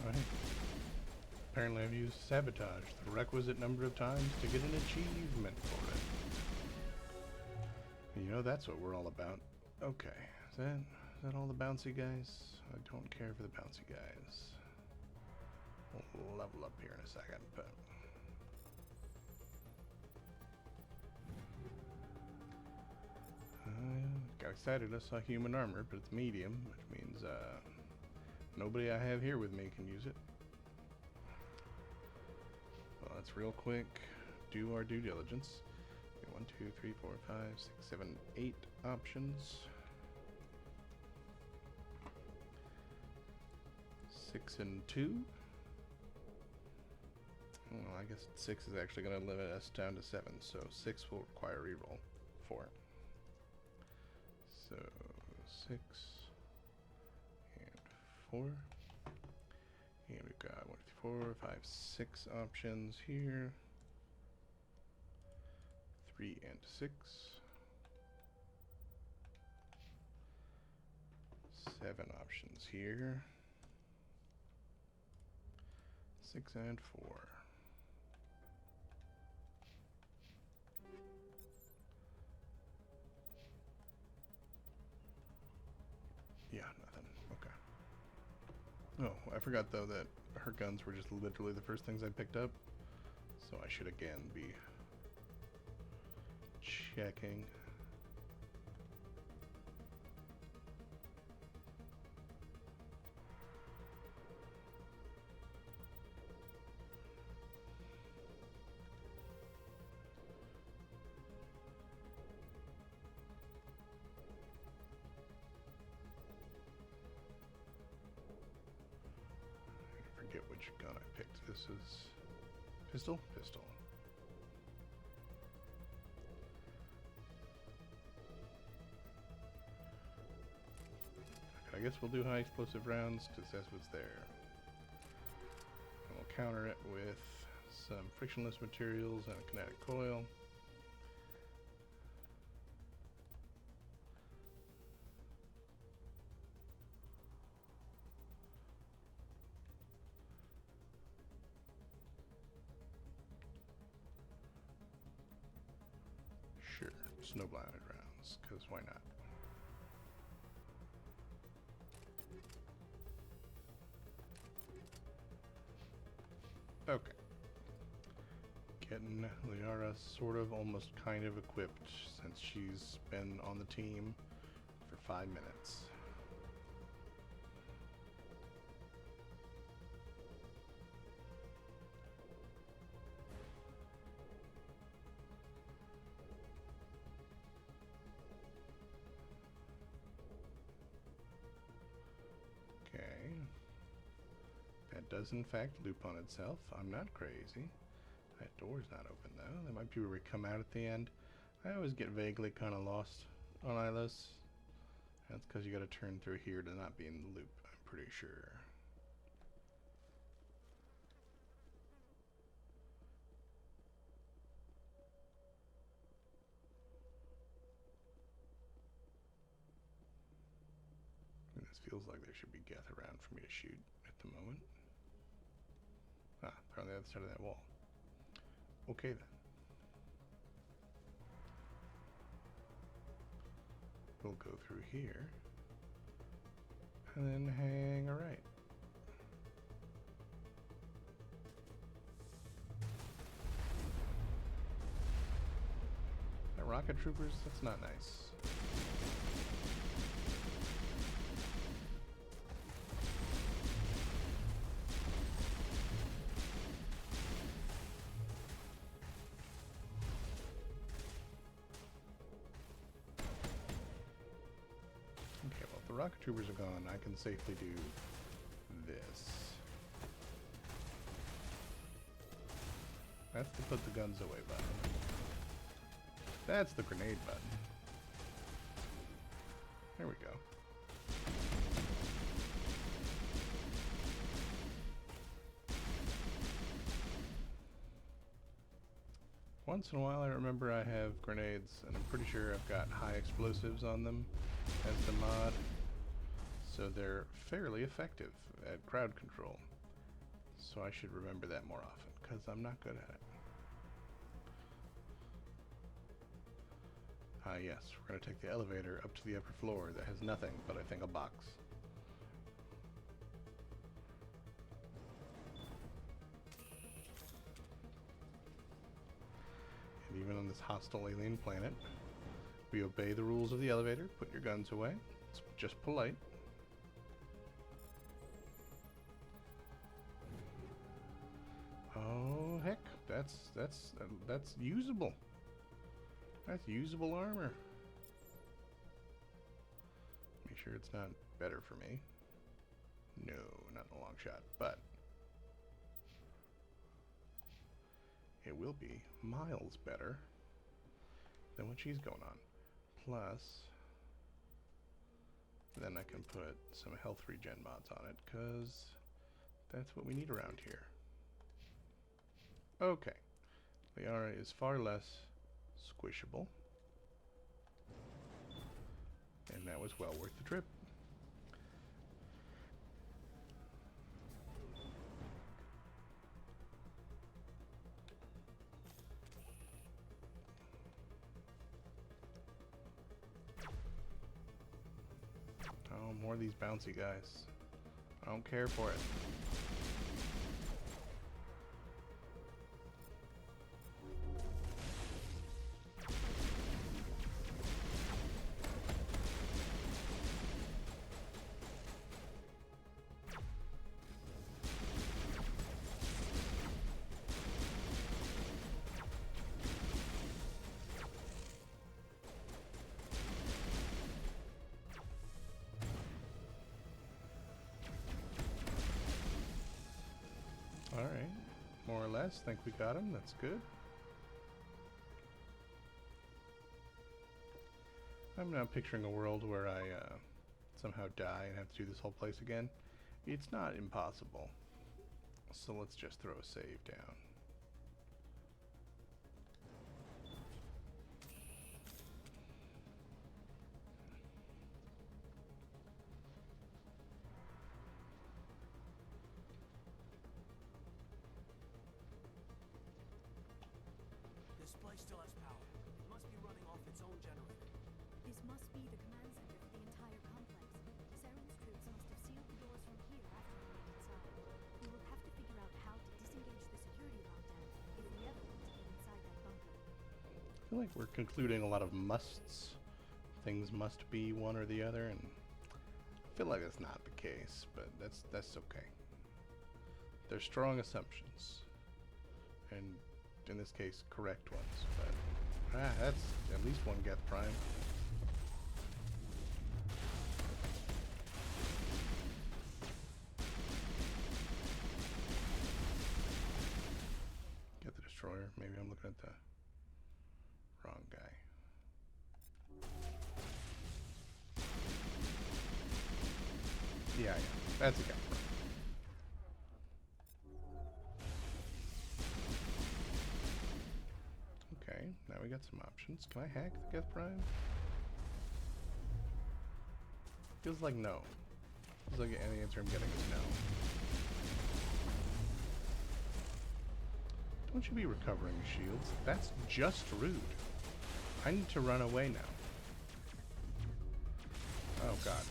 Right. Apparently I've used sabotage the requisite number of times to get an achievement for it. And you know, that's what we're all about. Okay, is that all the bouncy guys? I don't care for the bouncy guys. We'll level up here in a second, but... got excited, I saw human armor, but it's medium, which means nobody I have here with me can use it. Well, let's real quick do our due diligence. 1, 2, 3, 4, 5, 6, 7, 8 options. 6 and 2. Well, I guess 6 is actually going to limit us down to 7, so 6 will require reroll. 4. So 6 and 4. And we've got 1, 2, 4, 5, 6 options here. 3 and 6. 7 options here. 6 and 4. Yeah, nothing. Okay. Oh, I forgot though that her guns were just literally the first things I picked up. So I should again be checking. I forget which gun I picked. This is pistol? Pistol. I guess we'll do high explosive rounds because that's what's there. And we'll counter it with some frictionless materials and a kinetic coil. Sure, snow blinded rounds, because why not? Okay. Getting Liara sort of, almost kind of equipped since she's been on the team for 5 minutes. Okay. That does in fact loop on itself. I'm not crazy. That door's not open though. That might be where we come out at the end. I always get vaguely kind of lost on Ilos. That's because you got to turn through here to not be in the loop, I'm pretty sure. This feels like there should be Geth around for me to shoot at the moment. Ah, they're on the other side of that wall. Okay then. We'll go through here and then hang a right. That rocket troopers, that's not nice. Rocket troopers are gone, I can safely do this. That's the put the guns away button. That's the grenade button. There we go. Once in a while I remember I have grenades, and I'm pretty sure I've got high explosives on them as the mod. So they're fairly effective at crowd control. So I should remember that more often, because I'm not good at it. Yes, we're going to take the elevator up to the upper floor that has nothing but, I think, a box. And even on this hostile alien planet, we obey the rules of the elevator. Put your guns away. It's just polite. Oh, heck, that's usable. That's usable armor. Make sure it's not better for me. No, not in a long shot, but it will be miles better than what she's going on. Plus, then I can put some health regen mods on it, because that's what we need around here. Okay. Liara is far less squishable. And that was well worth the trip. Oh, more of these bouncy guys. I don't care for it. Alright, more or less, think we got him, that's good. I'm now picturing a world where I somehow die and have to do this whole place again. It's not impossible, so let's just throw a save down. This place still has power. It must be running off its own generator. This must be the command center for the entire complex. Saren's troops must have sealed the doors from here after we went inside. We will have to figure out how to disengage the security lockdown if we ever want to get inside that bunker. I feel like we're concluding a lot of musts. Things must be one or the other, and I feel like that's not the case, but that's okay. They're strong assumptions, and in this case, correct ones. But that's at least one Geth Prime. Get the destroyer. Maybe I'm looking at the wrong guy. Yeah, that's a Geth Prime. Okay, now we got some options. Can I hack the Geth Prime? Feels like no. Feels like any answer I'm getting is no. Don't you be recovering shields? That's just rude. I need to run away now. Oh god.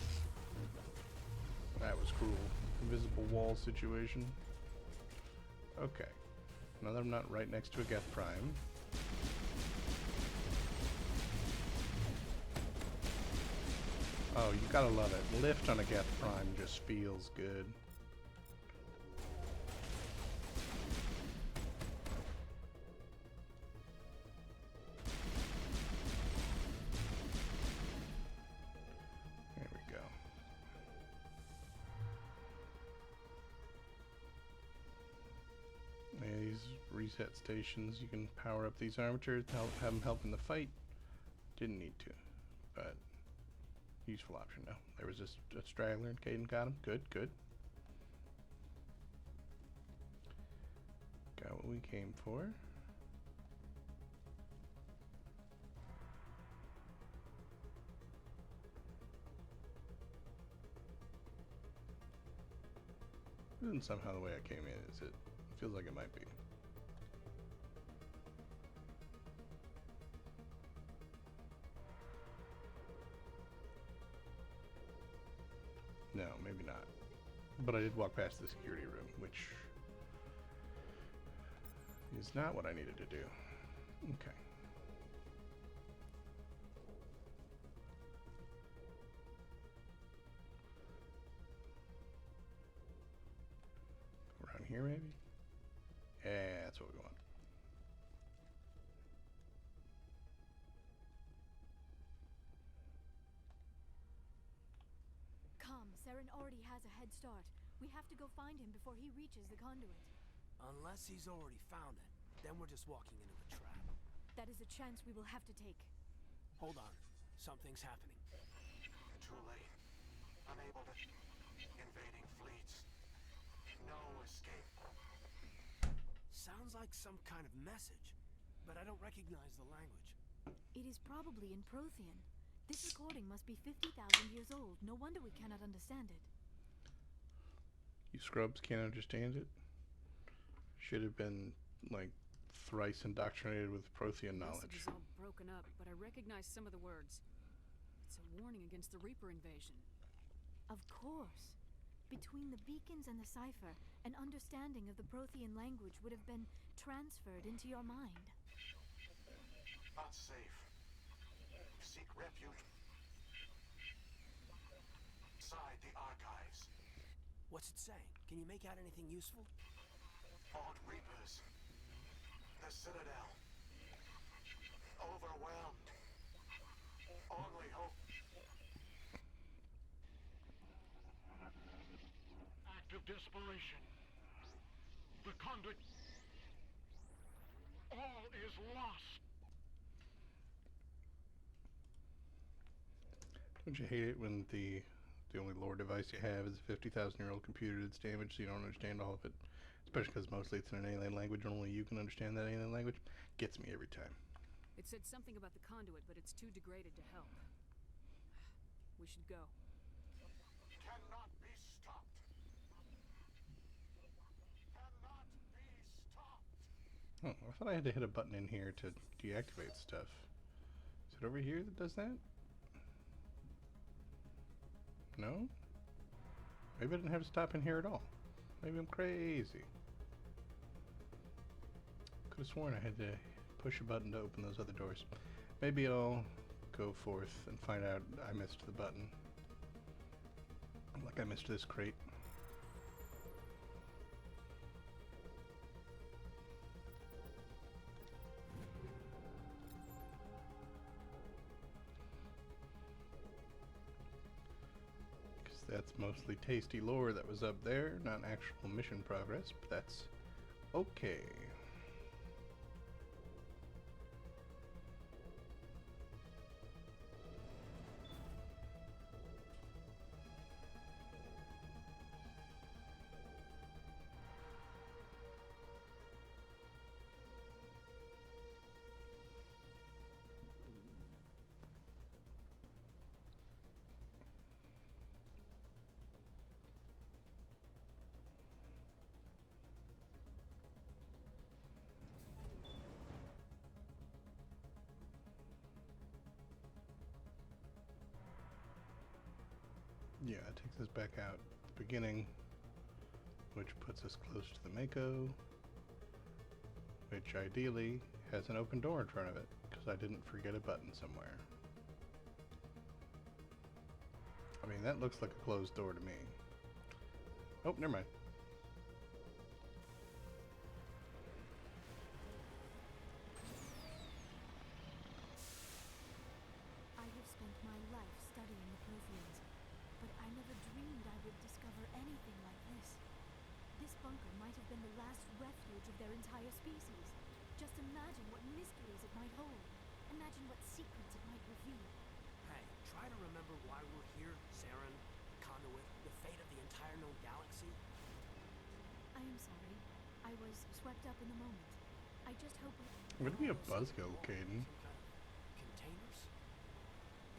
That was cruel. Invisible wall situation. Okay. Now that I'm not right next to a Geth Prime. Oh, you gotta love it. Lift on a Geth Prime just feels good. There we go. These reset stations, you can power up these armatures, have them help in the fight. Didn't need to, but useful option. No, there was just a straggler and Caden got him. Good, good. Got what we came for. isn't somehow the way I came in, is it? Feels like it might be. No, maybe not. But I did walk past the security room, which is not what I needed to do. Okay. Around here, maybe? Yeah, that's what we want. Come, Saren already has a head start. We have to go find him before he reaches the conduit. Unless he's already found it, then we're just walking into a trap. That is a chance we will have to take. Hold on. Something's happening. Too late. Unable to... Invading fleets. No escape. Sounds like some kind of message, but I don't recognize the language. It is probably in Prothean. This recording must be 50,000 years old. No wonder we cannot understand it. You scrubs can't understand it? Should have been, like, thrice indoctrinated with Prothean The knowledge. message is all broken up, but I recognize some of the words. It's a warning against the Reaper invasion. Of course. Between the beacons and the cipher, an understanding of the Prothean language would have been transferred into your mind. Not safe. Seek refuge inside the archives. What's it saying? Can you make out anything useful? Fought Reapers. The Citadel. Overwhelmed. Only hope. Act of desperation. The conduit. All is lost. Don't you hate it when the only lore device you have is a 50,000-year-old computer that's damaged, so you don't understand all of it? Especially because mostly it's in an alien language, and only you can understand that alien language. Gets me every time. It said something about the conduit, but it's too degraded to help. We should go. Cannot be stopped. Cannot be stopped. Oh, I thought I had to hit a button in here to deactivate stuff. Is it over here that does that? No? Maybe I didn't have to stop in here at all. Maybe I'm crazy. Could have sworn I had to push a button to open those other doors. Maybe I'll go forth and find out I missed the button. Like I missed this crate. That's mostly tasty lore that was up there, not actual mission progress, but that's okay. Yeah, it takes us back out at the beginning, which puts us close to the Mako, which ideally has an open door in front of it, because I didn't forget a button somewhere. I mean, that looks like a closed door to me. Oh, never mind. I have spent my life studying the Protheans, but I never dreamed I would discover anything like this. This bunker might have been the last refuge of their entire species. Just imagine what mysteries it might hold. Imagine what secrets it might reveal. Hey, try to remember why we're here, Saren, Conduit, the fate of the entire known galaxy. I am sorry. I was swept up in the moment. I just hope we... Would it be a buzzkill, Caden? Containers?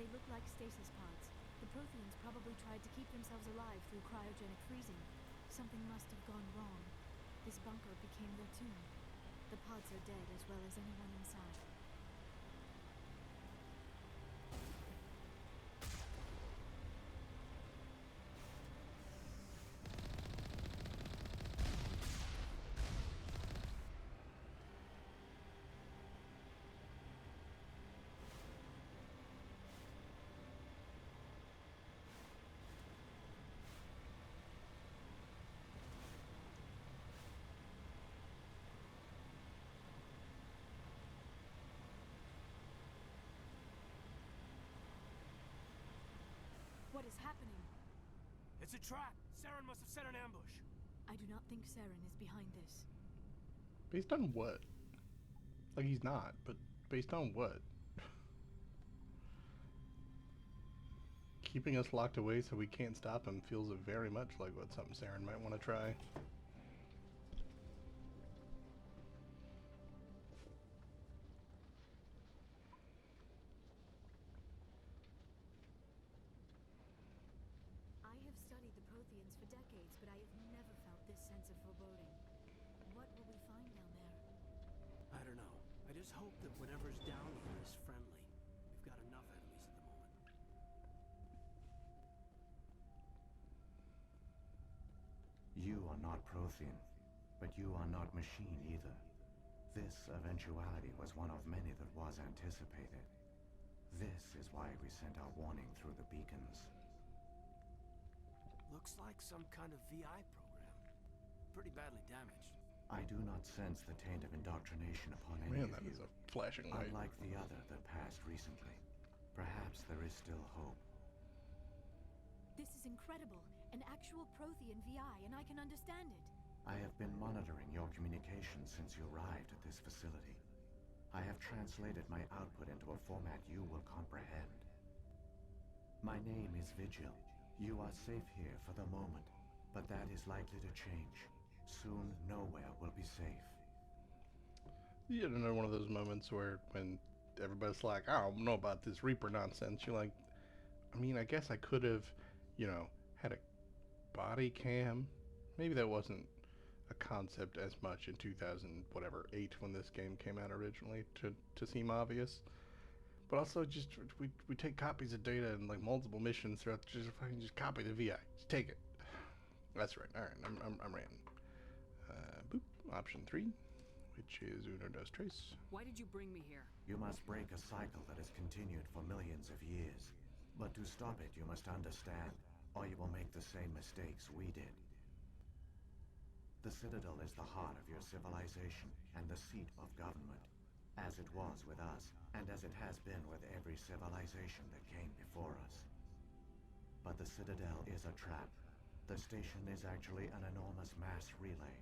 They look like stasis pods. The Protheans probably tried to keep themselves alive through cryogenic freezing. Something must have gone wrong. This bunker became their tomb. The pods are dead as well as anyone inside. What is happening? It's a trap! Saren must have set an ambush! I do not think Saren is behind this. Based on what? Like, he's not, but based on what? Keeping us locked away so we can't stop him feels very much like what something Saren might want to try. I have studied the Protheans for decades, but I have never felt this sense of foreboding. What will we find down there? I don't know. I just hope that whatever's down here is friendly. We've got enough enemies at the moment. You are not Prothean, but you are not machine either. This eventuality was one of many that was anticipated. This is why we sent our warning through the beacons. Looks like some kind of VI program. Pretty badly damaged. I do not sense the taint of indoctrination upon any Man, of that you. is a flashing light. Unlike the other that passed recently, perhaps there is still hope. This is incredible. An actual Prothean VI, and I can understand it. I have been monitoring your communications since you arrived at this facility. I have translated my output into a format you will comprehend. My name is Vigil. You are safe here for the moment, but that is likely to change. Soon, nowhere will be safe. You know, one of those moments where when everybody's like, I don't know about this Reaper nonsense, you're like, I mean, I guess I could have, you know, had a body cam. Maybe that wasn't a concept as much in 2008 when this game came out originally to seem obvious. But also, just we take copies of data and like multiple missions throughout. Just copy the VI. Just take it. That's right. All right, I'm ran. Boop. Option 3, which is uno dos tres. Why did you bring me here? You must break a cycle that has continued for millions of years. But to stop it, you must understand, or you will make the same mistakes we did. The Citadel is the heart of your civilization and the seat of government, as it was with us, and as it has been with every civilization that came before us. But the Citadel is a trap. The station is actually an enormous mass relay,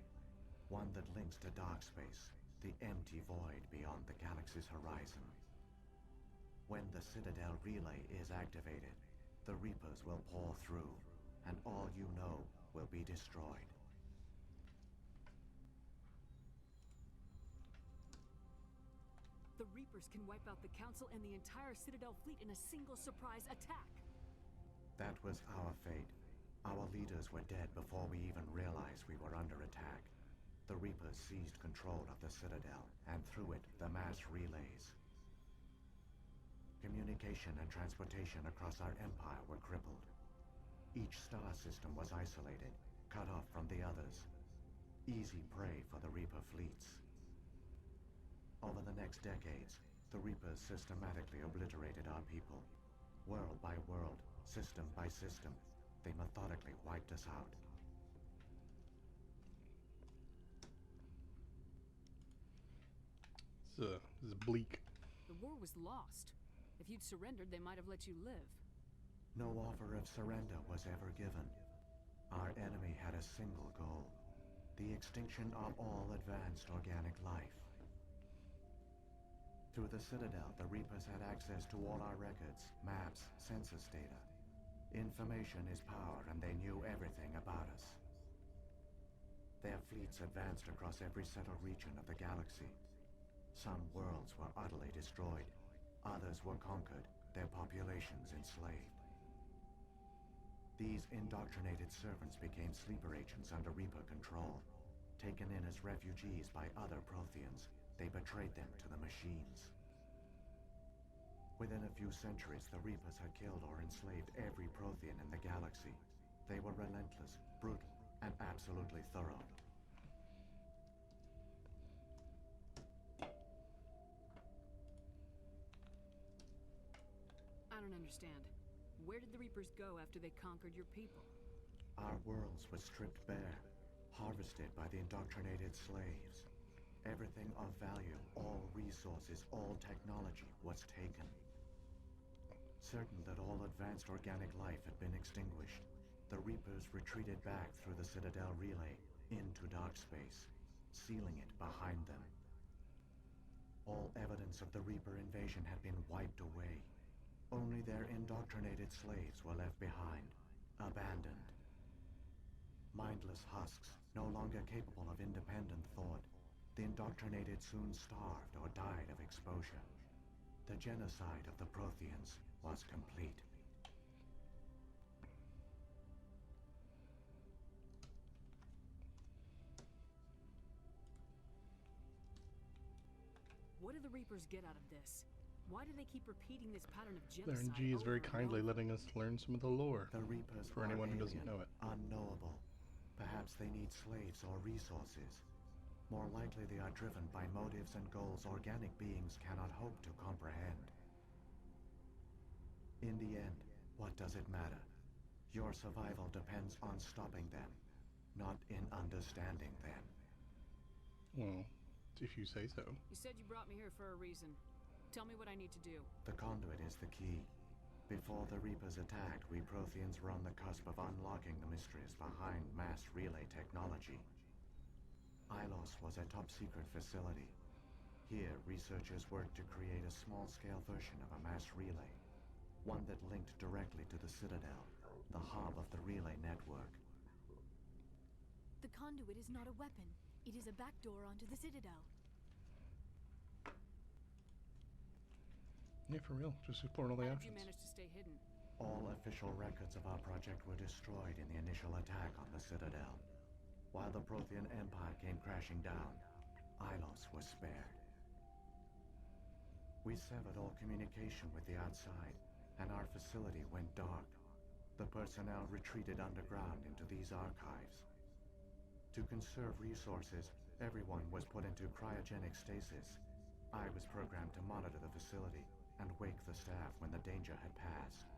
one that links to dark space, the empty void beyond the galaxy's horizon. When the Citadel relay is activated, the Reapers will pour through, and all you know will be destroyed. The Reapers can wipe out the Council and the entire Citadel fleet in a single surprise attack. That was our fate. Our leaders were dead before we even realized we were under attack. The Reapers seized control of the Citadel, and through it, the mass relays. Communication and transportation across our empire were crippled. Each star system was isolated, cut off from the others. Easy prey for the Reaper fleets. Over the next decades, the Reapers systematically obliterated our people. World by world, system by system, they methodically wiped us out. This is bleak. The war was lost. If you'd surrendered, they might have let you live. No offer of surrender was ever given. Our enemy had a single goal: the extinction of all advanced organic life. Through the Citadel, the Reapers had access to all our records, maps, census data. Information is power, and they knew everything about us. Their fleets advanced across every settled region of the galaxy. Some worlds were utterly destroyed. Others were conquered, their populations enslaved. These indoctrinated servants became sleeper agents under Reaper control. Taken in as refugees by other Protheans, they betrayed them to the machines. Within a few centuries, the Reapers had killed or enslaved every Prothean in the galaxy. They were relentless, brutal, and absolutely thorough. I don't understand. Where did the Reapers go after they conquered your people? Our worlds were stripped bare, harvested by the indoctrinated slaves. Everything of value, all resources, all technology was taken. Certain that all advanced organic life had been extinguished, the Reapers retreated back through the Citadel relay into dark space, sealing it behind them. All evidence of the Reaper invasion had been wiped away. Only their indoctrinated slaves were left behind, abandoned. Mindless husks, no longer capable of independent thought, the indoctrinated soon starved or died of exposure. The genocide of the Protheans was complete. What do the Reapers get out of this? Why do they keep repeating this pattern of The genocide? RNG is very over and kindly over? letting us learn some of the lore. The Reapers for are anyone who doesn't alien, know it. unknowable. Perhaps they need slaves or resources. More likely they are driven by motives and goals organic beings cannot hope to comprehend. In the end, what does it matter? Your survival depends on stopping them, not in understanding them. Well, if you say so. You said you brought me here for a reason. Tell me what I need to do. The conduit is the key. Before the Reapers attacked, we Protheans were on the cusp of unlocking the mysteries behind mass relay technology. Ilos was a top-secret facility. Here, researchers worked to create a small-scale version of a mass relay, one that linked directly to the Citadel, the hub of the relay network. The conduit is not a weapon. It is a backdoor onto the Citadel. Yeah, for real. Just exploring all the How did you options. manage to stay hidden? All official records of our project were destroyed in the initial attack on the Citadel. While the Prothean Empire came crashing down, Ilos was spared. We severed all communication with the outside, and our facility went dark. The personnel retreated underground into these archives. To conserve resources, everyone was put into cryogenic stasis. I was programmed to monitor the facility and wake the staff when the danger had passed.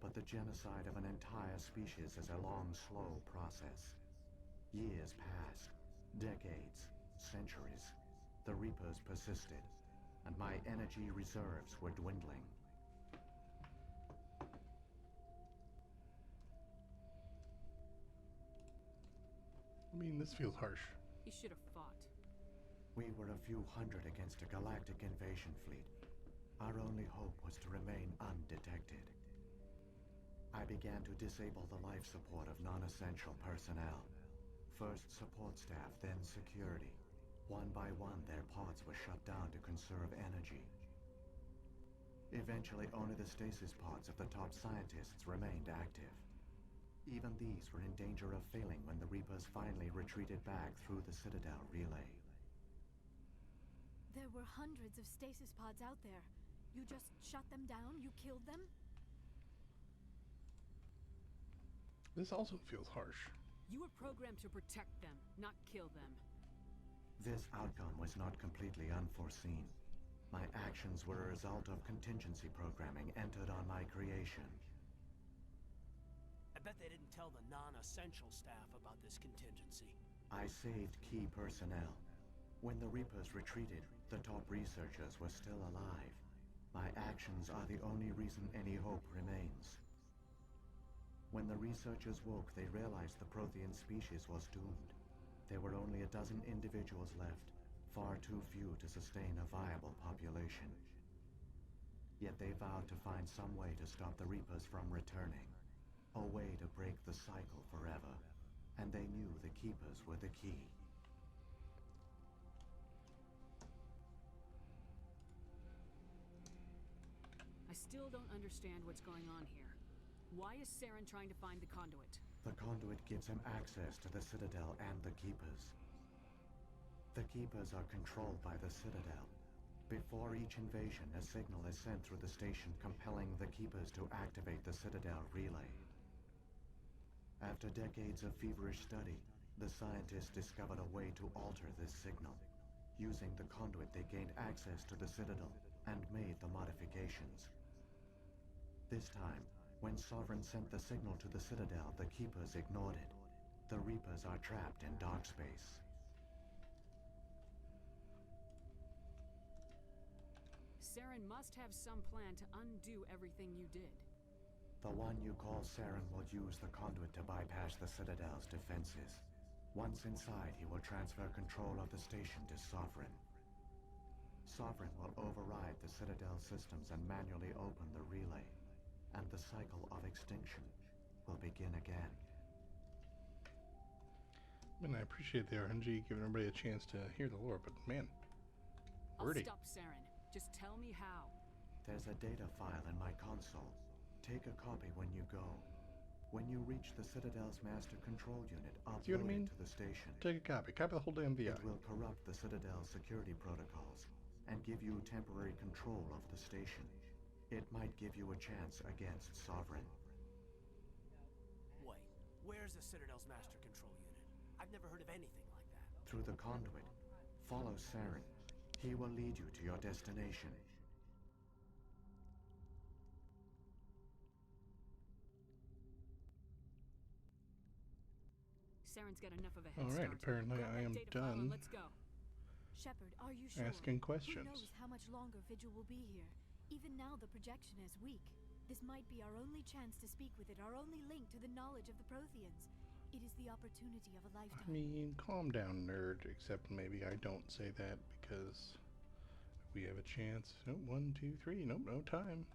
But the genocide of an entire species is a long, slow process. Years passed, decades, centuries. The Reapers persisted, and my energy reserves were dwindling. I mean, this feels harsh. You should have fought. We were a few hundred against a galactic invasion fleet. Our only hope was to remain undetected. I began to disable the life support of non-essential personnel. First support staff, then security. One by one, their pods were shut down to conserve energy. Eventually, only the stasis pods of the top scientists remained active. Even these were in danger of failing when the Reapers finally retreated back through the Citadel relay. There were hundreds of stasis pods out there. You just shut them down? You killed them? This also feels harsh. You were programmed to protect them, not kill them. This outcome was not completely unforeseen. My actions were a result of contingency programming entered on my creation. I bet they didn't tell the non-essential staff about this contingency. I saved key personnel. When the Reapers retreated, the top researchers were still alive. My actions are the only reason any hope remains. When the researchers woke, they realized the Prothean species was doomed. There were only a dozen individuals left, far too few to sustain a viable population. Yet they vowed to find some way to stop the Reapers from returning, a way to break the cycle forever, and they knew the Keepers were the key. I still don't understand what's going on here. Why is Saren trying to find the conduit? The conduit gives him access to the Citadel and the Keepers. The Keepers are controlled by the Citadel. Before each invasion, a signal is sent through the station compelling the Keepers to activate the Citadel relay. After decades of feverish study, the scientists discovered a way to alter this signal. Using the conduit, they gained access to the Citadel and made the modifications. This time, when Sovereign sent the signal to the Citadel, the Keepers ignored it. The Reapers are trapped in dark space. Saren must have some plan to undo everything you did. The one you call Saren will use the conduit to bypass the Citadel's defenses. Once inside, he will transfer control of the station to Sovereign. Sovereign will override the Citadel systems and manually open the relay. And the cycle of extinction will begin again. Man, I appreciate the RNG giving everybody a chance to hear the lore, but man, wordy. I'll stop Saren. Just tell me how. There's a data file in my console. Take a copy when you go. When you reach the Citadel's master control unit, See what I upload mean? it to the station. Take a copy. Copy the whole damn VI. It will corrupt the Citadel's security protocols and give you temporary control of the station. It might give you a chance against Sovereign. Wait, where's the Citadel's master control unit? I've never heard of anything like that. Through the conduit, follow Saren. He will lead you to your destination. Saren's got enough of a head All right, start. apparently Grab I that am data file and done let's go. Shepard, are you sure? asking Who questions. knows how much longer Vigil will be here? Even now, the projection is weak. This might be our only chance to speak with it, our only link to the knowledge of the Protheans. It is the opportunity of a I lifetime. mean, calm down, nerd. Except maybe I don't say that because we have a chance. Oh, 1, 2, 3. Nope, no time.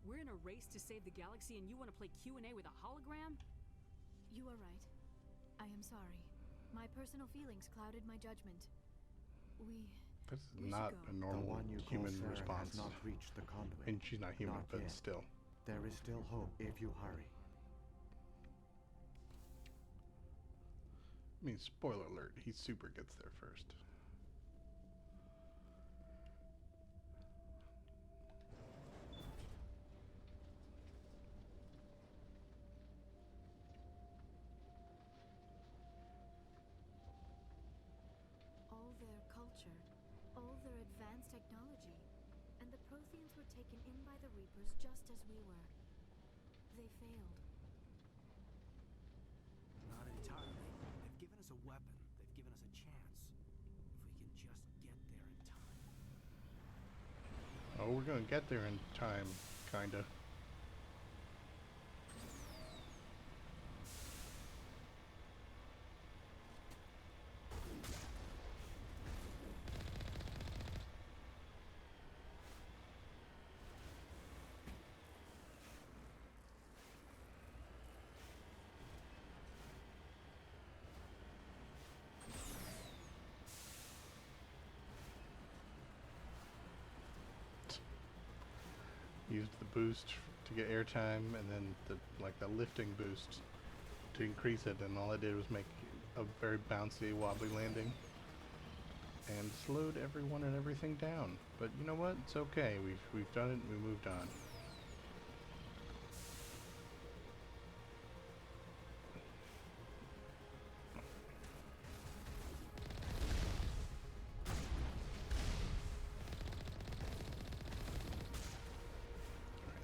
We're in a race to save the galaxy and you want to play Q&A with a hologram? You are right. I am sorry. My personal feelings clouded my judgment. We This is should not go. a normal The one you call human Saren response. has not reached the conduit. And she's not human, Not but yet. still. There is still hope if you hurry. I mean, spoiler alert, he super gets there first. all their culture, all their advanced technology, and the Protheans were taken in by the Reapers just as we were. They failed. Not entirely. They've given us a weapon. They've given us a chance. If we can just get there in time. Oh, we're gonna get there in time, kinda. Used the boost to get airtime, and then the lifting boost to increase it, and all I did was make a very bouncy, wobbly landing, and slowed everyone and everything down. But you know what? It's okay. We've done it. And we moved on.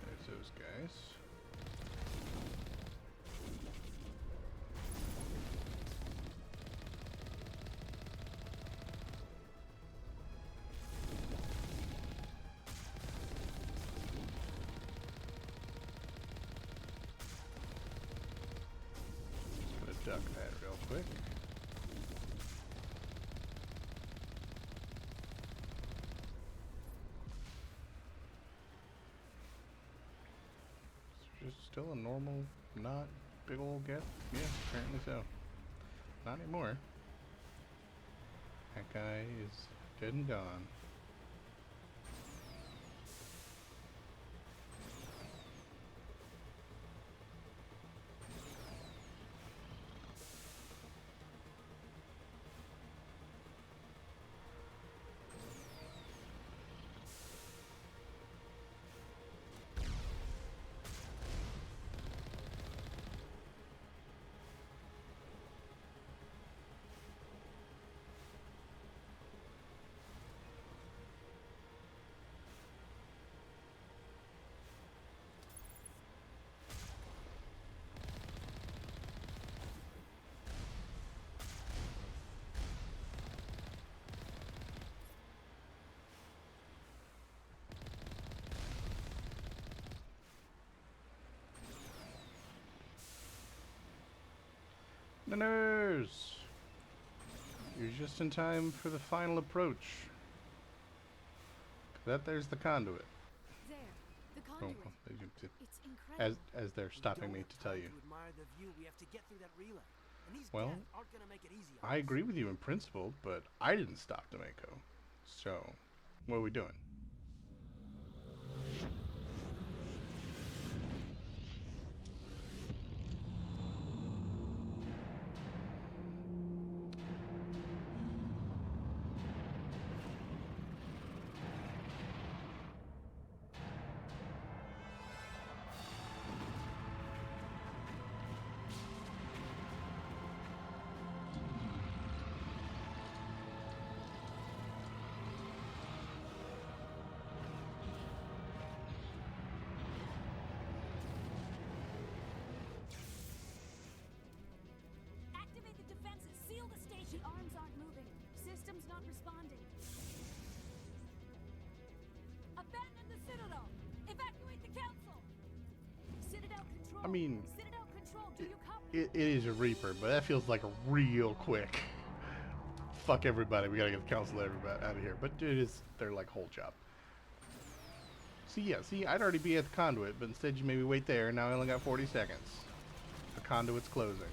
There's those guys. Just gonna duck that real quick. Just still a normal, not big old geth? Yeah, apparently so. Not anymore. That guy is dead and gone. Nanners! You're just in time for the final approach. There's the conduit. There, the Oh, conduit. it's incredible. as they're stopping me to tell you. To admire the view, we have to get through that relay. And these Well, Geth aren't gonna make it easy on I us. agree with you in principle, but I didn't stop Demeko. So, what are we doing? Activate the defenses. Seal the station. The arms aren't moving. Systems not responding. Abandon the Citadel. Evacuate the Council. Citadel control. I mean, Citadel control. Do you copy? it is a Reaper, but that feels like a real quick. Fuck everybody, we gotta get the council everybody out of here. But it is their like whole job. See, I'd already be at the conduit, but instead you made me wait there, and now I only got 40 seconds. The conduit's closing.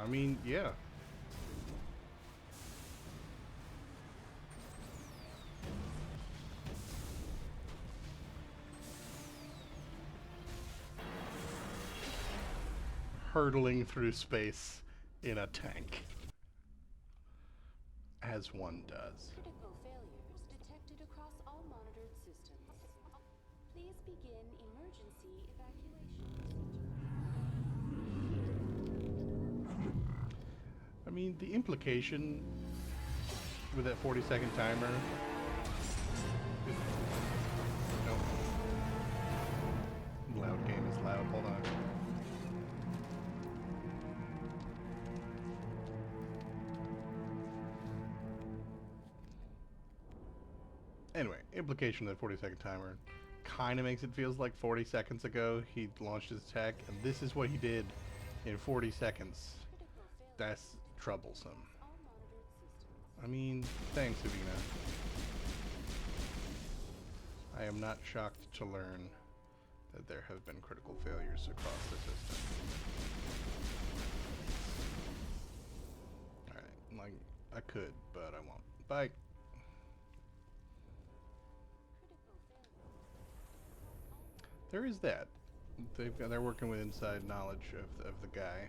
I mean, yeah. Hurtling through space in a tank. As one does. Critical failures detected across all monitored systems. Please begin emergency evacuation. I mean, the implication with that 40-second timer. No. Loud game is loud. Hold on. Anyway, implication of that 40-second timer kind of makes it feels like 40 seconds ago he launched his attack, and this is what he did in 40 seconds. That's troublesome. I mean, thanks, Udina. I am not shocked to learn that there have been critical failures across the system. Alright, like, I could, but I won't. Bye. There is that. They're working with inside knowledge of the guy.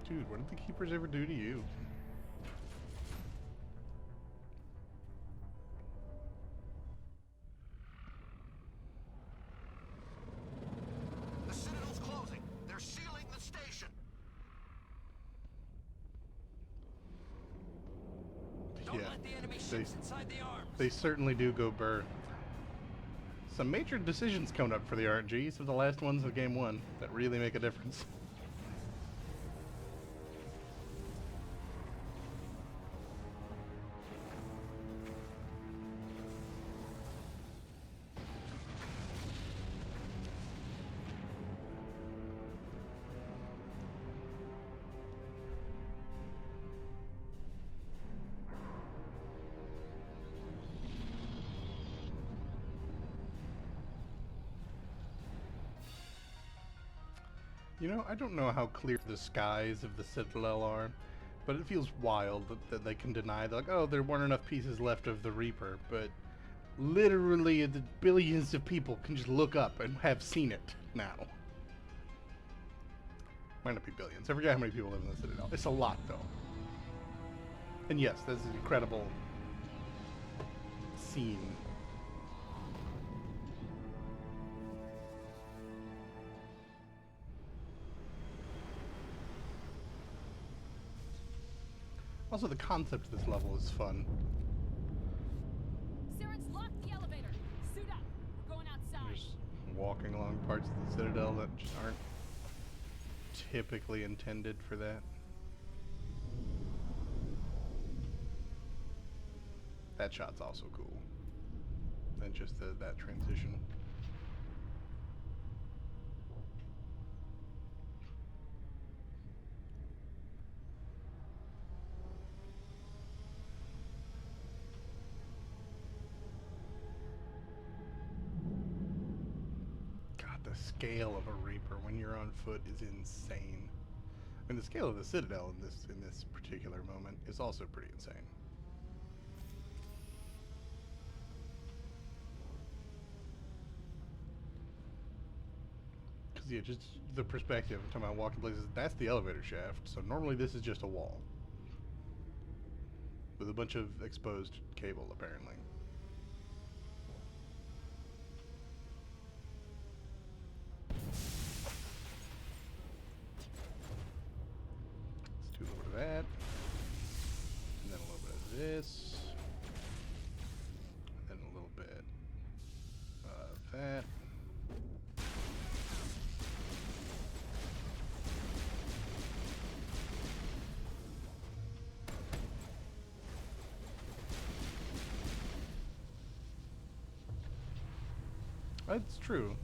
Dude, what did the Keepers ever do to you? The Citadel's closing. They're sealing the station. Don't let the enemy ships inside the arms. They certainly do go burr. Some major decisions coming up for the RNG, some of the last ones of Game 1 that really make a difference. You know, I don't know how clear the skies of the Citadel are, but it feels wild that they can deny, like, oh, there weren't enough pieces left of the Reaper, but literally the billions of people can just look up and have seen it now. Might not be billions. I forget how many people live in the Citadel. It's a lot, though. And yes, that's an incredible scene. Also, the concept of this level is fun. Saren's locked the elevator. Suit up. We're going outside. Just walking along parts of the Citadel that just aren't typically intended for that. That shot's also cool. And just that transition. God, the scale of a Reaper when you're on foot is insane. And the scale of the Citadel in this particular moment is also pretty insane. Yeah, just the perspective. I'm talking about walking places. That's the elevator shaft. So normally this is just a wall with a bunch of exposed cable, apparently. Let's do a little bit of that, and then a little bit of this, and then a little bit of that. That's true.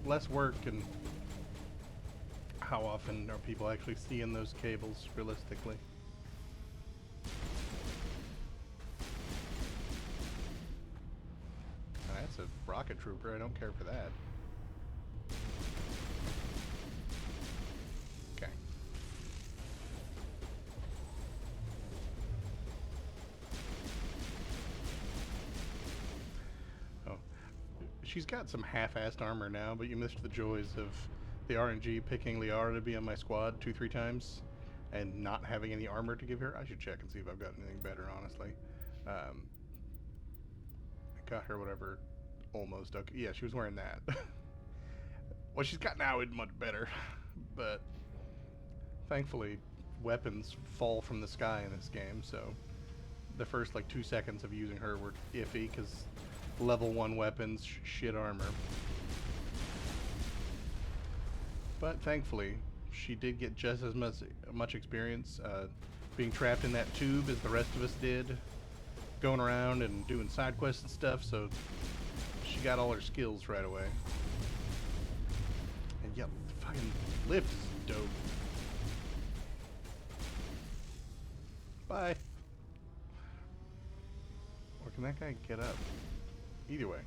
Less work, and how often are people actually seeing those cables realistically? That's a rocket trooper. I don't care for that. Okay. She's got some half-assed armor now, but you missed the joys of the RNG picking Liara to be on my squad 2-3 times and not having any armor to give her. I should check and see if I've got anything better, honestly. I got her whatever, almost. Okay. Yeah, she was wearing that. What she's got now is much better, but thankfully weapons fall from the sky in this game, so the first like 2 seconds of using her were iffy because level 1 weapons, shit armor. But thankfully, she did get just as much experience being trapped in that tube as the rest of us did, going around and doing side quests and stuff, so she got all her skills right away. And yep, the fucking lift is dope. Bye. Or can that guy get up? Either way.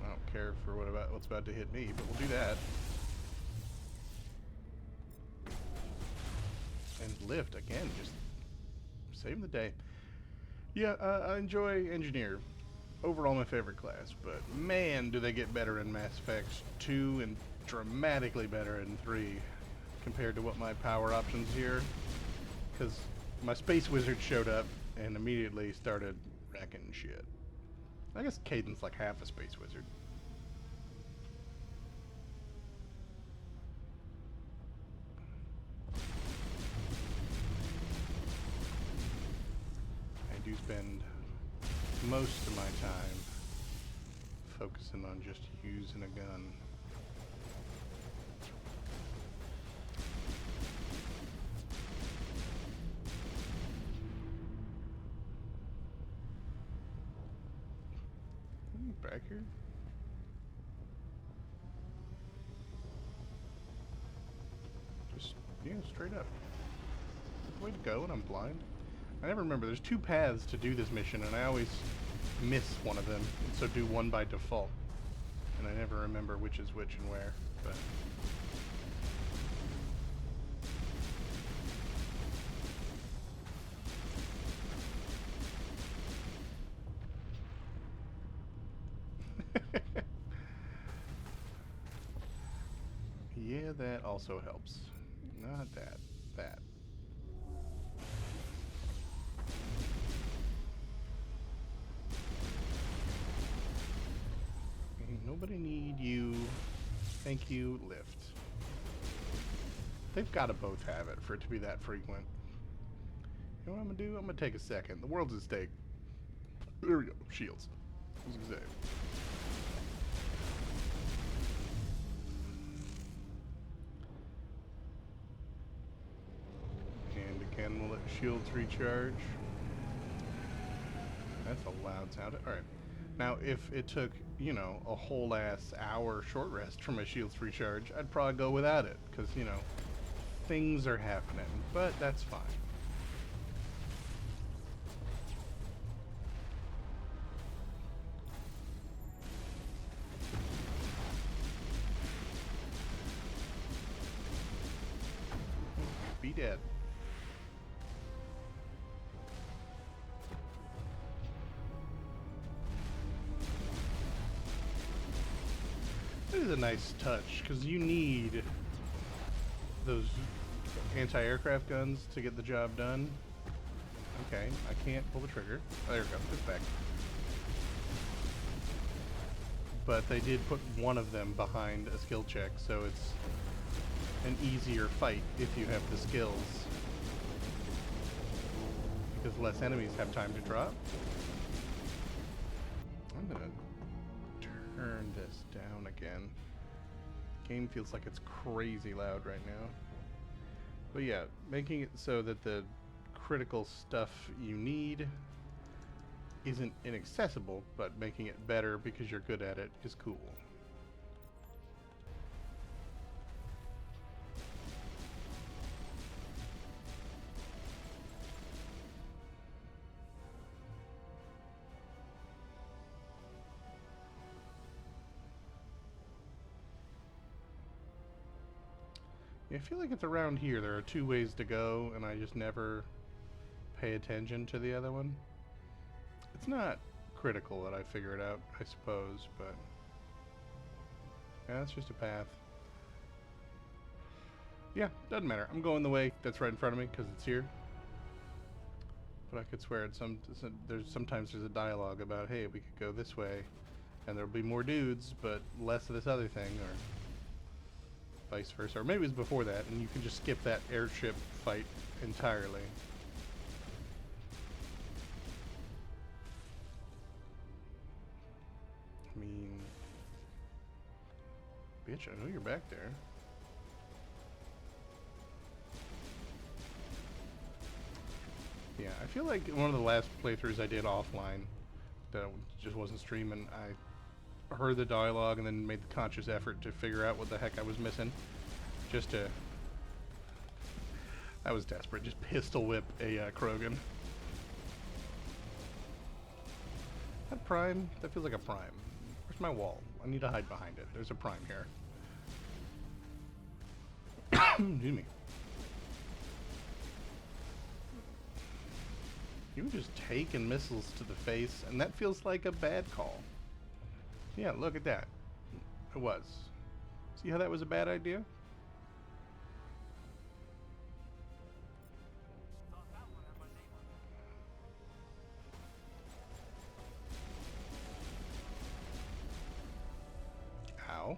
I don't care for what's about to hit me, but we'll do that. And lift again, just saving the day. Yeah, I enjoy Engineer. Overall my favorite class, but man, do they get better in Mass Effect 2 and dramatically better in 3 compared to what my power options here. Because my Space Wizard showed up and immediately started wrecking shit. I guess Kaidan's like half a Space Wizard. I do spend most of my time focusing on just using a gun. Back here? Just, yeah, straight up. Way to go, and I'm blind. I never remember. There's 2 paths to do this mission, and I always miss one of them, and so do one by default. And I never remember which is which and where, but... Yeah, that also helps. Not that. That. Ain't nobody need you. Thank you, lift. They've got to both have it for it to be that frequent. You know what I'm gonna do? I'm gonna take a second. The world's at stake. There we go. Shields. I was gonna say. Shields recharge. That's a loud sound. Alright. Now, if it took, you know, a whole ass hour short rest for my shields to recharge, I'd probably go without it. Because, you know, things are happening. But that's fine. Be dead. It is a nice touch, because you need those anti-aircraft guns to get the job done. Okay, I can't pull the trigger. Oh, there we go. It's back. But they did put one of them behind a skill check, so it's an easier fight if you have the skills. Because less enemies have time to drop. I'm gonna turn this down again. Game feels like it's crazy loud right now. But yeah, making it so that the critical stuff you need isn't inaccessible, but making it better because you're good at it is cool. I feel like it's around here. There are two ways to go, and I just never pay attention to the other one. It's not critical that I figure it out, I suppose, but yeah, it's just a path. Yeah, doesn't matter. I'm going the way that's right in front of me because it's here. But I could swear sometimes there's a dialogue about, hey, we could go this way, and there'll be more dudes, but less of this other thing, or vice versa. Or maybe it was before that, and you can just skip that airship fight entirely. I mean, bitch, I know you're back there. Yeah, I feel like one of the last playthroughs I did offline that just wasn't streaming, I heard the dialogue and then made the conscious effort to figure out what the heck I was missing. Just to... I was desperate. Just pistol whip a Krogan. That prime? That feels like a prime. Where's my wall? I need to hide behind it. There's a prime here. Excuse me. You were just taking missiles to the face, and that feels like a bad call. Yeah, look at that. It was. See how that was a bad idea? Ow.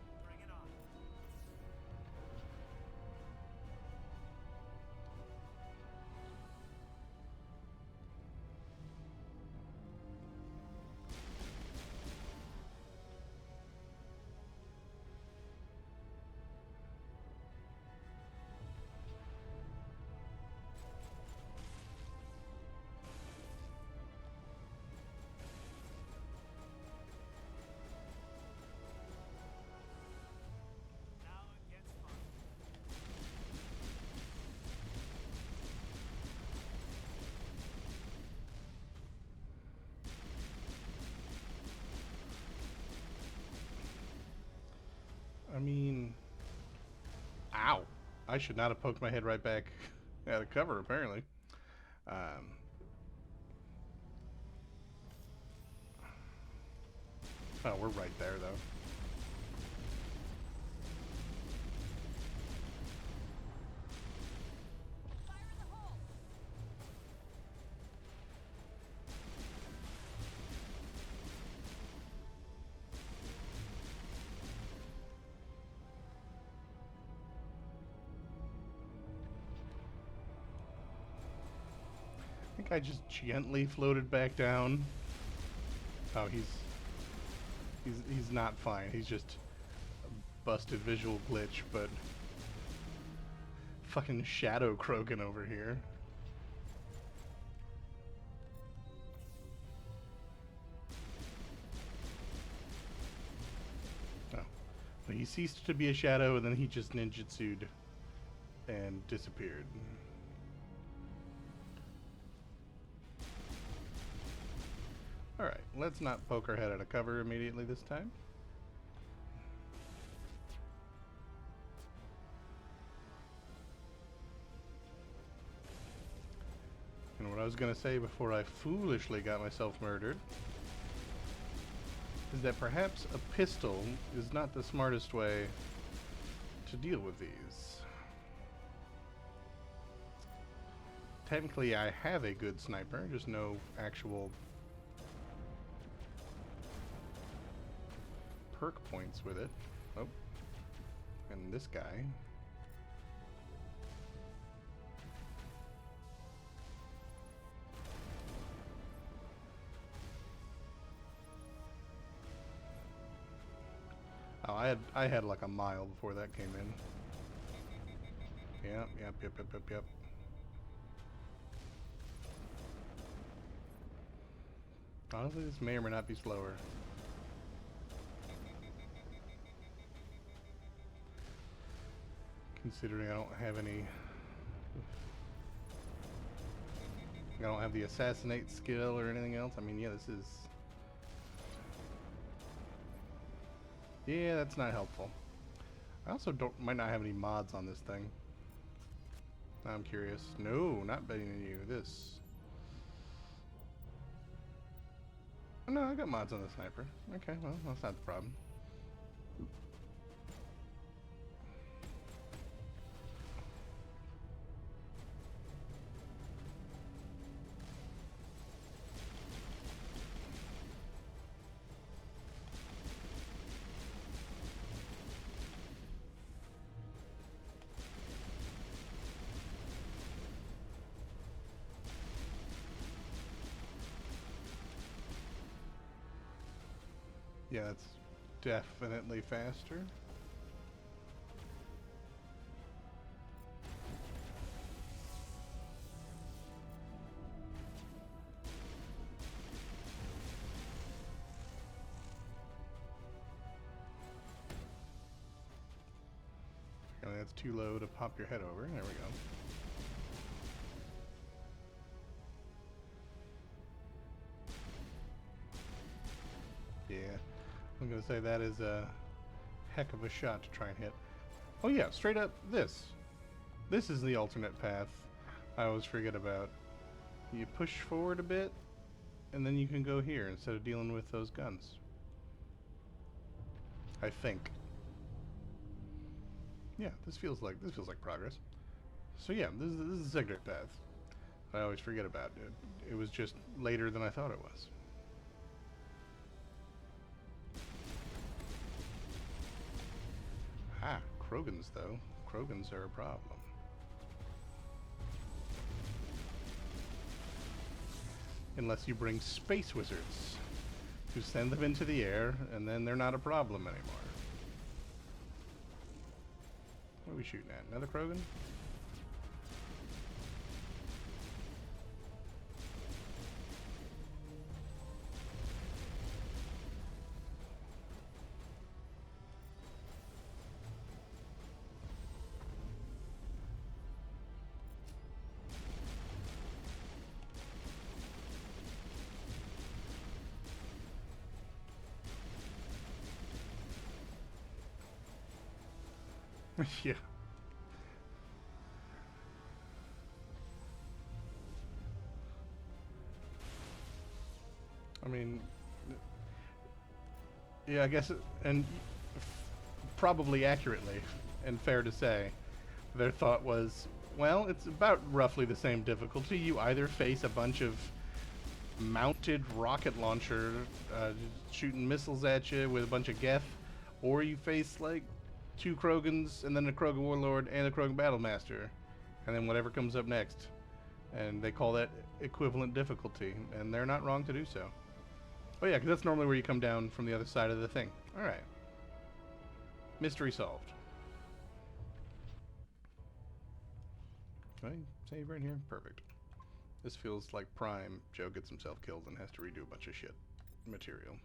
I mean, ow. I should not have poked my head right back out of cover, apparently. Oh, we're right there, though. I think I just gently floated back down. Oh, he's not fine. He's just a busted visual glitch, but fucking Shadow Krogan over here. So he ceased to be a shadow, and then he just ninjutsu'd and disappeared. Alright, let's not poke our head out of cover immediately this time. And what I was going to say before I foolishly got myself murdered is that perhaps a pistol is not the smartest way to deal with these. Technically, I have a good sniper, just no actual perk points with it. Oh. And this guy. Oh, I had like a mile before that came in. Yep. Honestly, this may or may not be slower. Considering I don't have any... I don't have the assassinate skill or anything else. I mean, yeah, this is... Yeah, that's not helpful. I also might not have any mods on this thing. Now I'm curious. No, not betting on you. This. Oh, no, I got mods on the sniper. Okay, well, that's not the problem. Yeah, it's definitely faster. Okay, that's too low to pop your head over. There we go. Yeah. I'm gonna say that is a heck of a shot to try and hit. Oh yeah, straight up this. This is the alternate path I always forget about. You push forward a bit, and then you can go here instead of dealing with those guns. I think. Yeah, this feels like progress. So yeah, this is the secondary path I always forget about. It was just later than I thought it was. Ah, Krogans though. Krogans are a problem. Unless you bring space wizards who send them into the air, and then they're not a problem anymore. What are we shooting at? Another Krogan? Yeah. I mean, yeah, I guess, and probably accurately and fair to say, their thought was, well, it's about roughly the same difficulty. You either face a bunch of mounted rocket launcher shooting missiles at you with a bunch of Geth, or you face like 2 Krogans and then a Krogan Warlord and a Krogan Battlemaster, and then whatever comes up next. And they call that equivalent difficulty, and they're not wrong to do so. Oh yeah, because that's normally where you come down from the other side of the thing. Alright. Mystery solved. Can I save right here? Perfect. This feels like prime Joe gets himself killed and has to redo a bunch of shit material.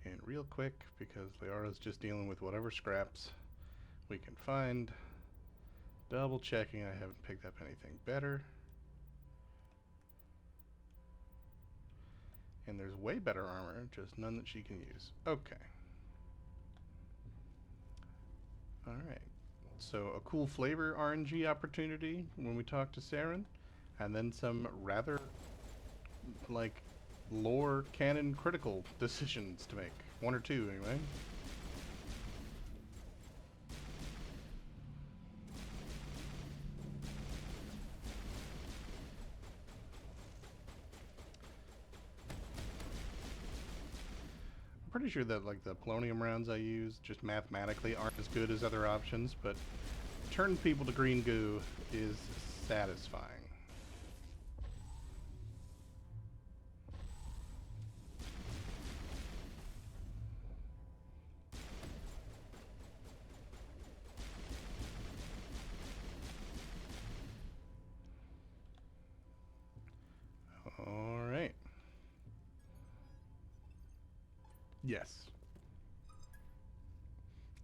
in real quick because Liara's just dealing with whatever scraps we can find. Double checking I haven't picked up anything better. And there's way better armor, just none that she can use. Okay. Alright. So a cool flavor RNG opportunity when we talk to Saren. And then some rather, like, lore canon critical decisions to make. One or two, anyway. I'm pretty sure that, like, the polonium rounds I use just mathematically aren't as good as other options, but turning people to green goo is satisfying. Alright. Yes.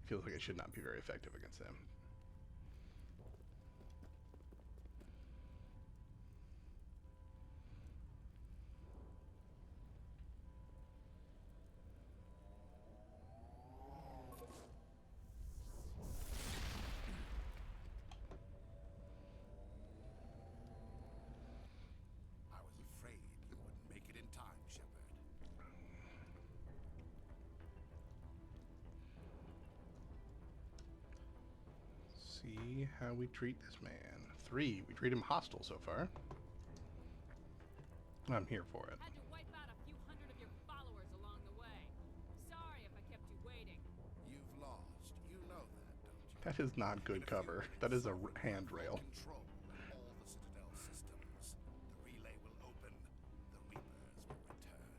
Feels like it should not be very effective against them. I was afraid you wouldn't make it in time, Shepard. See how we treat this man. 3. We treat him hostile so far. I'm here for it. Had to wipe out a few hundred of your followers along the way. Sorry if I kept you waiting. You've lost. You know that, don't you? That is not good cover. That is a handrail. Control all the Citadel systems. The relay will open. The Reapers will return.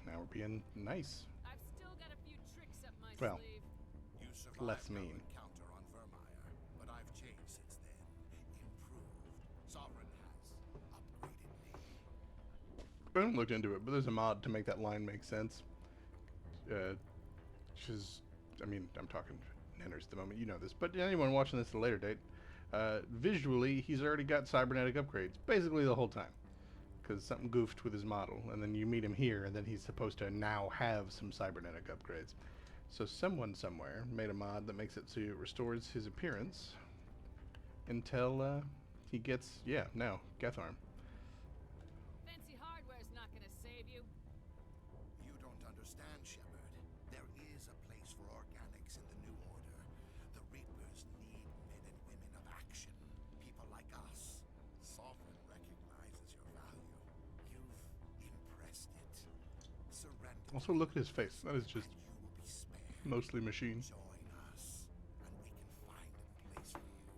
Now we're being nice. I've still got a few tricks up my Well, sleeve. You survived less our mean. encounter on Vermeer, but I've changed since then. Improved. Sovereign has upgraded me. I haven't looked into it, but there's a mod to make that line make sense. Which is, I mean, I'm talking Nenners at the moment, you know this, but anyone watching this at a later date, visually, he's already got cybernetic upgrades, basically the whole time. Because something goofed with his model, and then you meet him here, and then he's supposed to now have some cybernetic upgrades. So someone somewhere made a mod that makes it so it restores his appearance until he gets, yeah, now, Getharm. Fancy hardware's not gonna save you. You don't understand, Shepard. There is a place for organics in the New Order. The Reapers need men and women of action. People like us. Sovereign recognizes your value. You've impressed it. Surrender. Also, look at his face. That is just You will be spared. mostly machine. Join us, and we can find a place for you.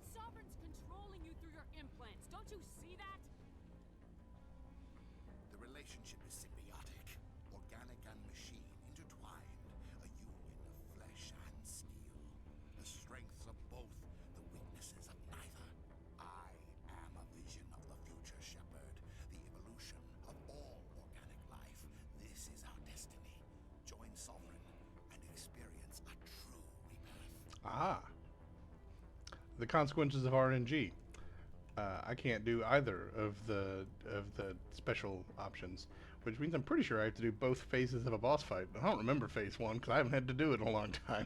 Sovereign's controlling you through your implants. Don't you see that? The relationship is symbiotic, organic and machine intertwined, a union of flesh and steel. The strengths of both, the weaknesses of neither. I am a vision of the future, Shepard. The evolution of all organic life. This is our destiny. Join Sovereign and experience a true rebirth. Ah. The consequences of RNG. I can't do either of the special options, which means I'm pretty sure I have to do both phases of a boss fight. I don't remember phase 1 because I haven't had to do it in a long time.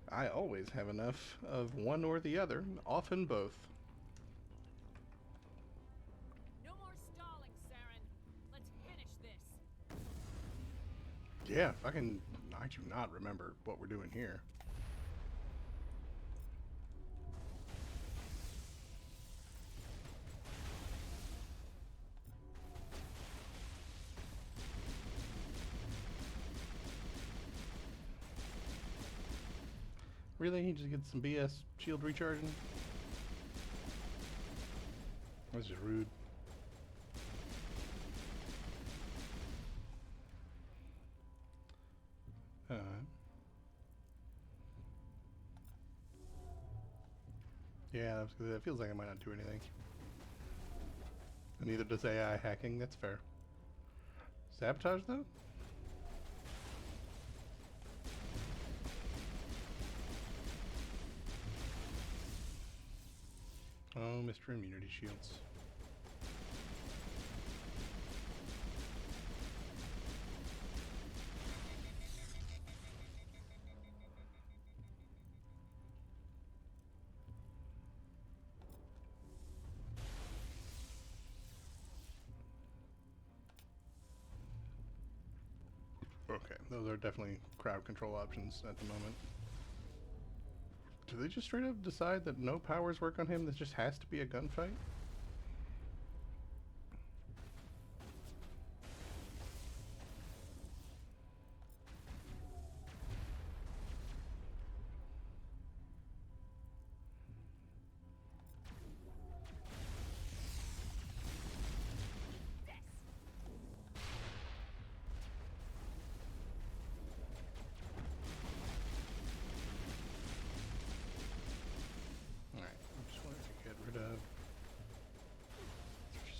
I always have enough of one or the other, often both. No more stalling, Saren. Let's finish this. Yeah, I do not remember what we're doing here. Really? He just gets some BS shield recharging? That's just rude. Yeah, it feels like I might not do anything. And neither does AI hacking, that's fair. Sabotage, though? Oh, Mr. Immunity Shields. Okay, those are definitely crowd control options at the moment. Do they just straight up decide that no powers work on him? This just has to be a gunfight?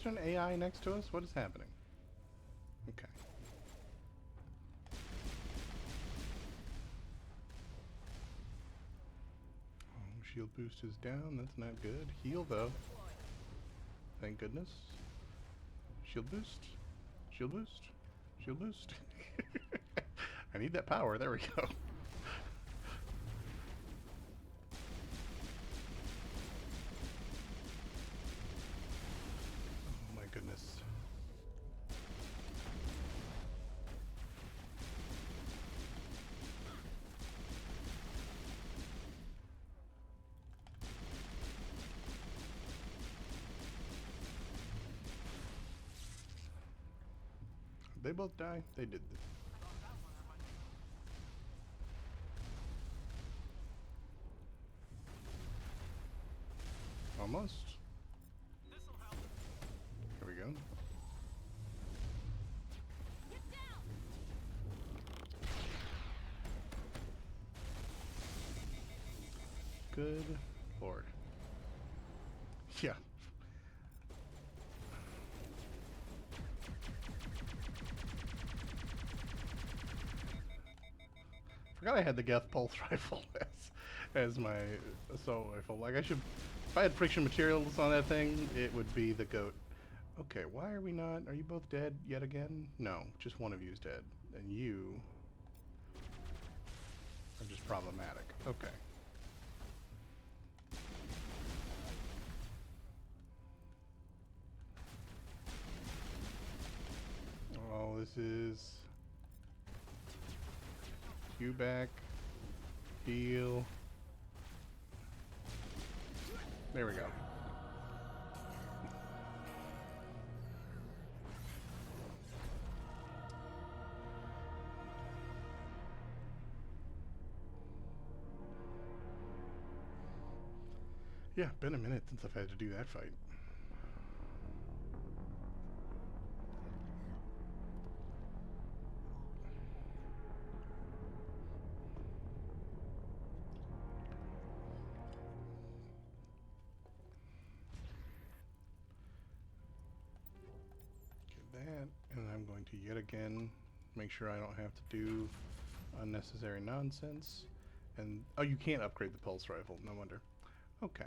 An AI next to us? What is happening? Okay. Oh, shield boost is down. That's not good. Heal, though. Thank goodness. Shield boost. Shield boost. Shield boost. I need that power. There we go. Goodness. They both die? They did. Almost. There we go. Good lord. Yeah. Forgot I had the Geth pulse rifle as my assault rifle. Like, I should, if I had friction materials on that thing, it would be the GOAT. Okay, why are we not? Are you both dead yet again? No, just one of you is dead. And you are just problematic. Okay. Oh, this is... Q back. Heal. There we go. Yeah, been a minute since I've had to do that fight. Get that, and I'm going to yet again make sure I don't have to do unnecessary nonsense. And, oh, you can't upgrade the pulse rifle, no wonder. Okay.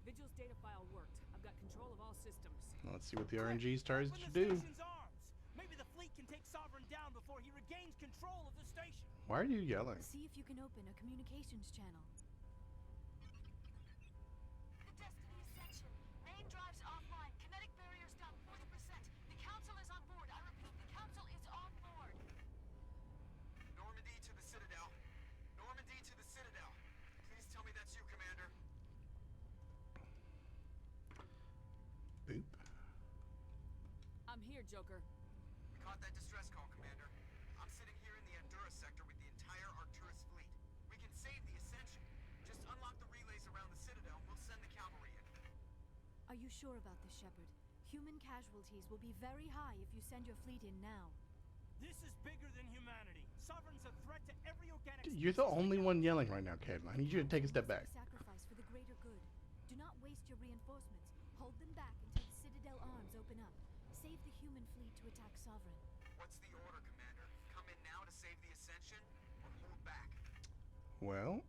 Vigil's data file worked. I've got control of all systems. Let's see what the RNG starts to do. Maybe the fleet can take Sovereign down before he regains control of the station. Why are you yelling? See if you can open a communications channel. The Destiny Ascension. Main drives offline. Kinetic barriers down 40%. The Council is on board. I repeat, the Council is on board. Normandy to the Citadel. Normandy to the Citadel. Please tell me that's you, Commander. Boop. I'm here, Joker. We caught that distress call, Commander. I'm sitting here in the Honduras sector with the entire Arcturus fleet. We can save the Ascension. Just unlock the relays around the Citadel and we'll send the cavalry in. Are you sure about this, Shepard? Human casualties will be very high if you send your fleet in now. This is bigger than humanity. Sovereign's a threat to every organic You're the only one yelling right now, Caitlin. I need you to take a step back. Sacrifice for the greater good. Do not waste your reinforcements. Hold them back until the Citadel arms open up. Save the human fleet to attack Sovereign. What's the order, Commander? Come in now to save the Ascension, or hold back? Well,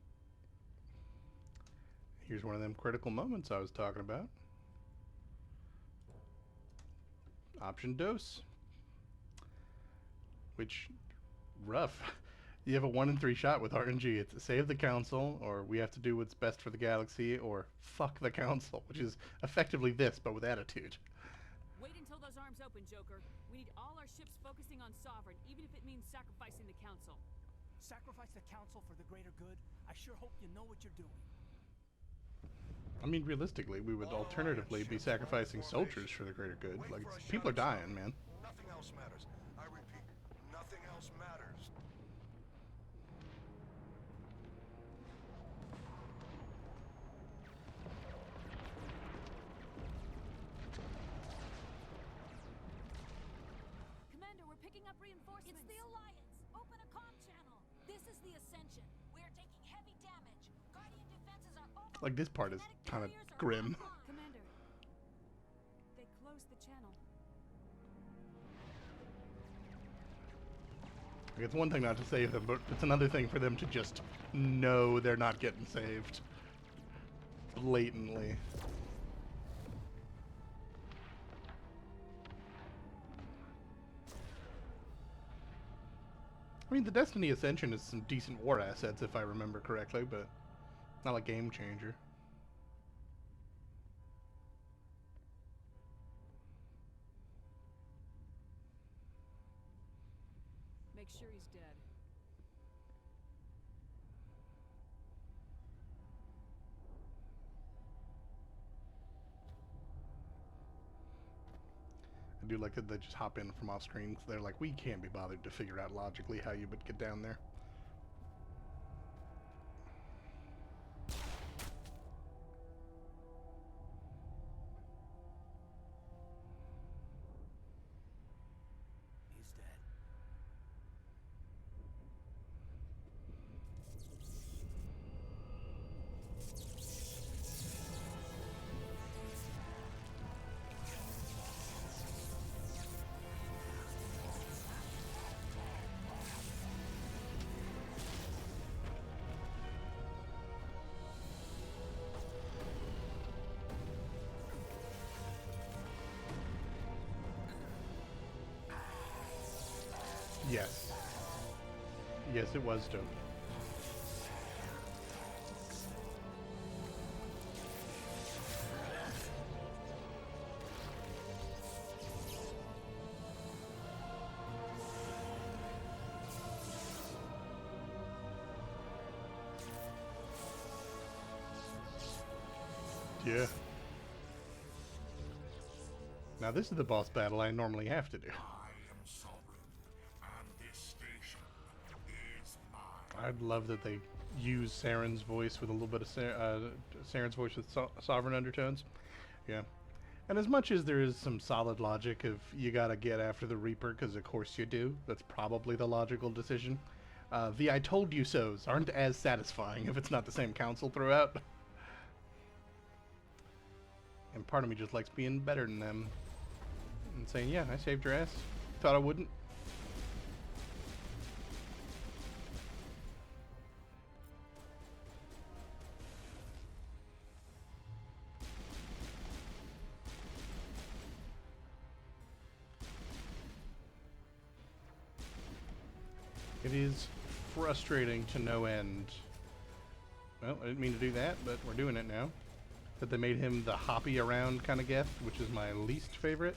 here's one of them critical moments I was talking about. Option dose. Which, rough. You have a 1 in 3 shot with RNG. It's save the Council, or we have to do what's best for the galaxy, or fuck the Council, which is effectively this, but with attitude. Wait until those arms open, Joker. We need all our ships focusing on Sovereign, even if it means sacrificing the Council. Sacrifice the Council for the greater good? I sure hope you know what you're doing. I mean, realistically, we would alternatively be sacrificing soldiers for the greater good. Like, people are dying, man. Nothing else matters. I repeat, nothing else matters. Commander, we're picking up reinforcements. It's the Alliance. Open a comm channel. This is the Ascension. We are taking heavy damage. Guardian defenses are over. Like, this part is kind of grim. Commander, they closed the channel. Like, it's one thing not to save them, but it's another thing for them to just know they're not getting saved. Blatantly. I mean, the Destiny Ascension is some decent war assets, if I remember correctly, but not a game changer. Make sure he's dead. I do like that they just hop in from off screen. They're like, we can't be bothered to figure out logically how you would get down there. He's dead. Yes. Yes, it was dope. Yeah. Now this is the boss battle I normally have to do. I'd love that they use Saren's voice with a little bit of Saren's voice with sovereign undertones. Yeah. And as much as there is some solid logic of you gotta get after the Reaper, because of course you do, that's probably the logical decision. The I told you so's aren't as satisfying if it's not the same council throughout. And part of me just likes being better than them. And saying, yeah, I saved your ass. Thought I wouldn't. It is frustrating to no end. Well, I didn't mean to do that, but we're doing it now. That they made him the hoppy around kind of Geth, which is my least favorite.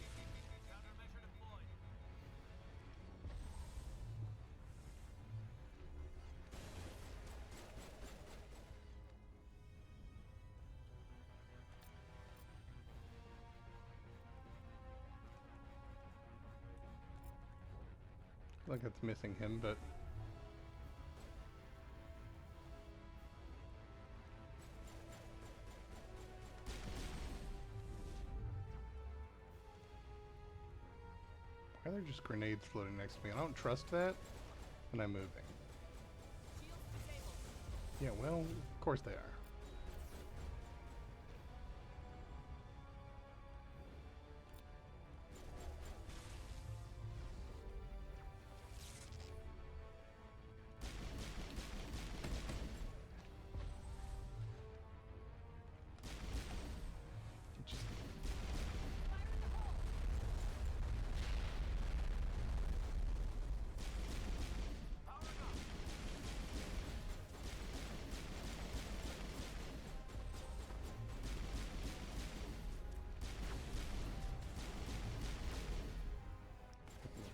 I feel like it's missing him, but just grenades floating next to me. I don't trust that, and I'm moving. Yeah, well, of course they are.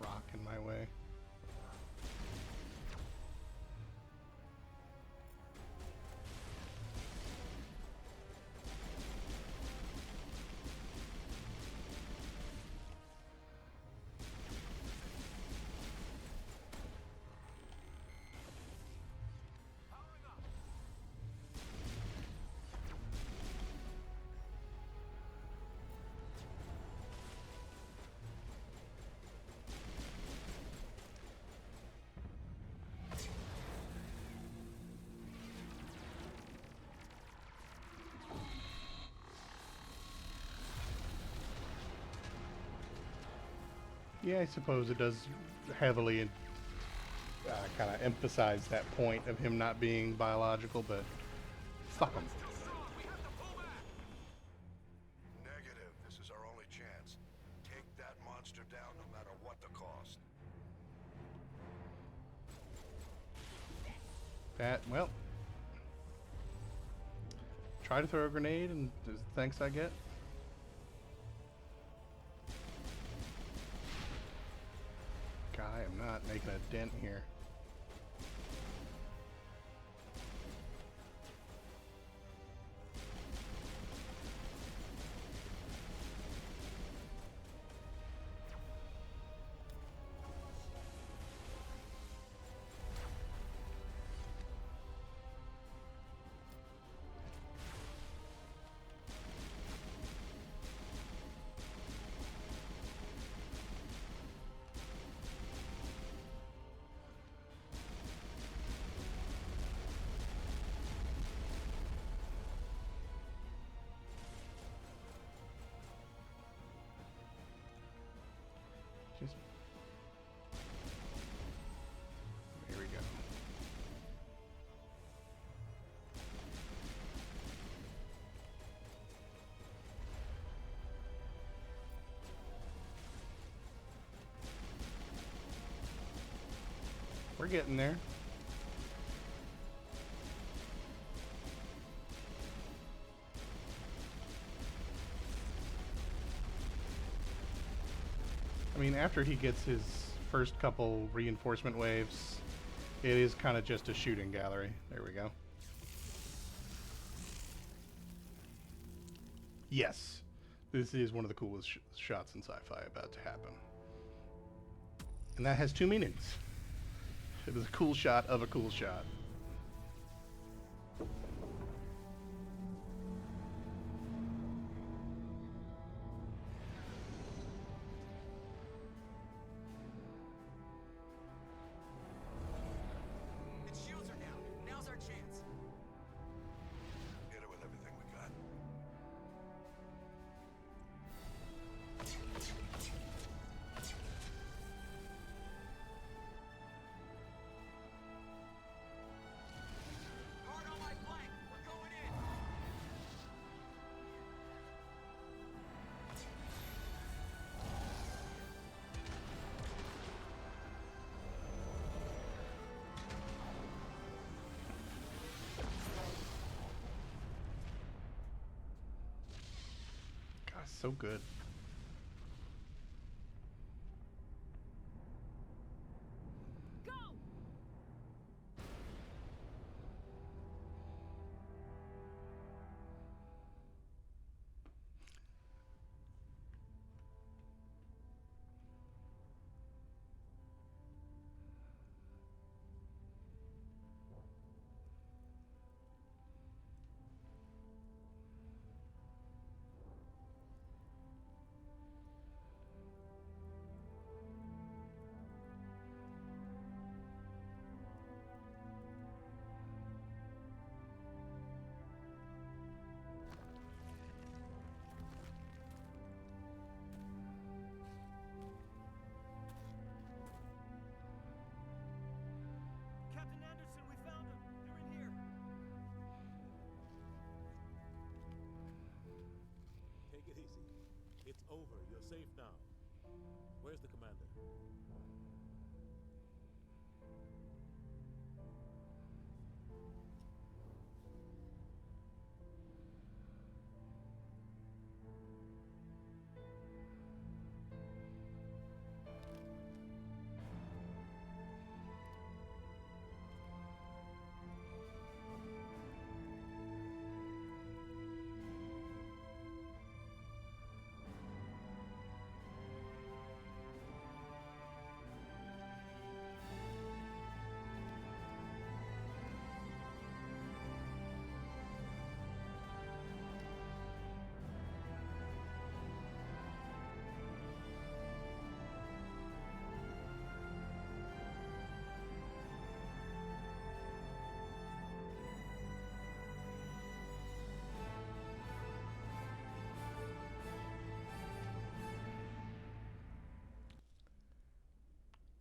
Rock in my way. Yeah, I suppose it does heavily kind of emphasize that point of him not being biological, but fuck him. Negative. This is our only chance. Take that monster down no matter what the cost. That, well, try to throw a grenade and thanks I get. I am not making a dent here. Just here we go. We're getting there. I mean, after he gets his first couple reinforcement waves, it is kind of just a shooting gallery. There we go. Yes, this is one of the coolest shots in sci-fi about to happen. And that has two meanings. It is a cool shot of a cool shot. Its shields are down. Now's our chance. Hit it with everything we got. Hard on my flank. We're going in. God, so good. Go!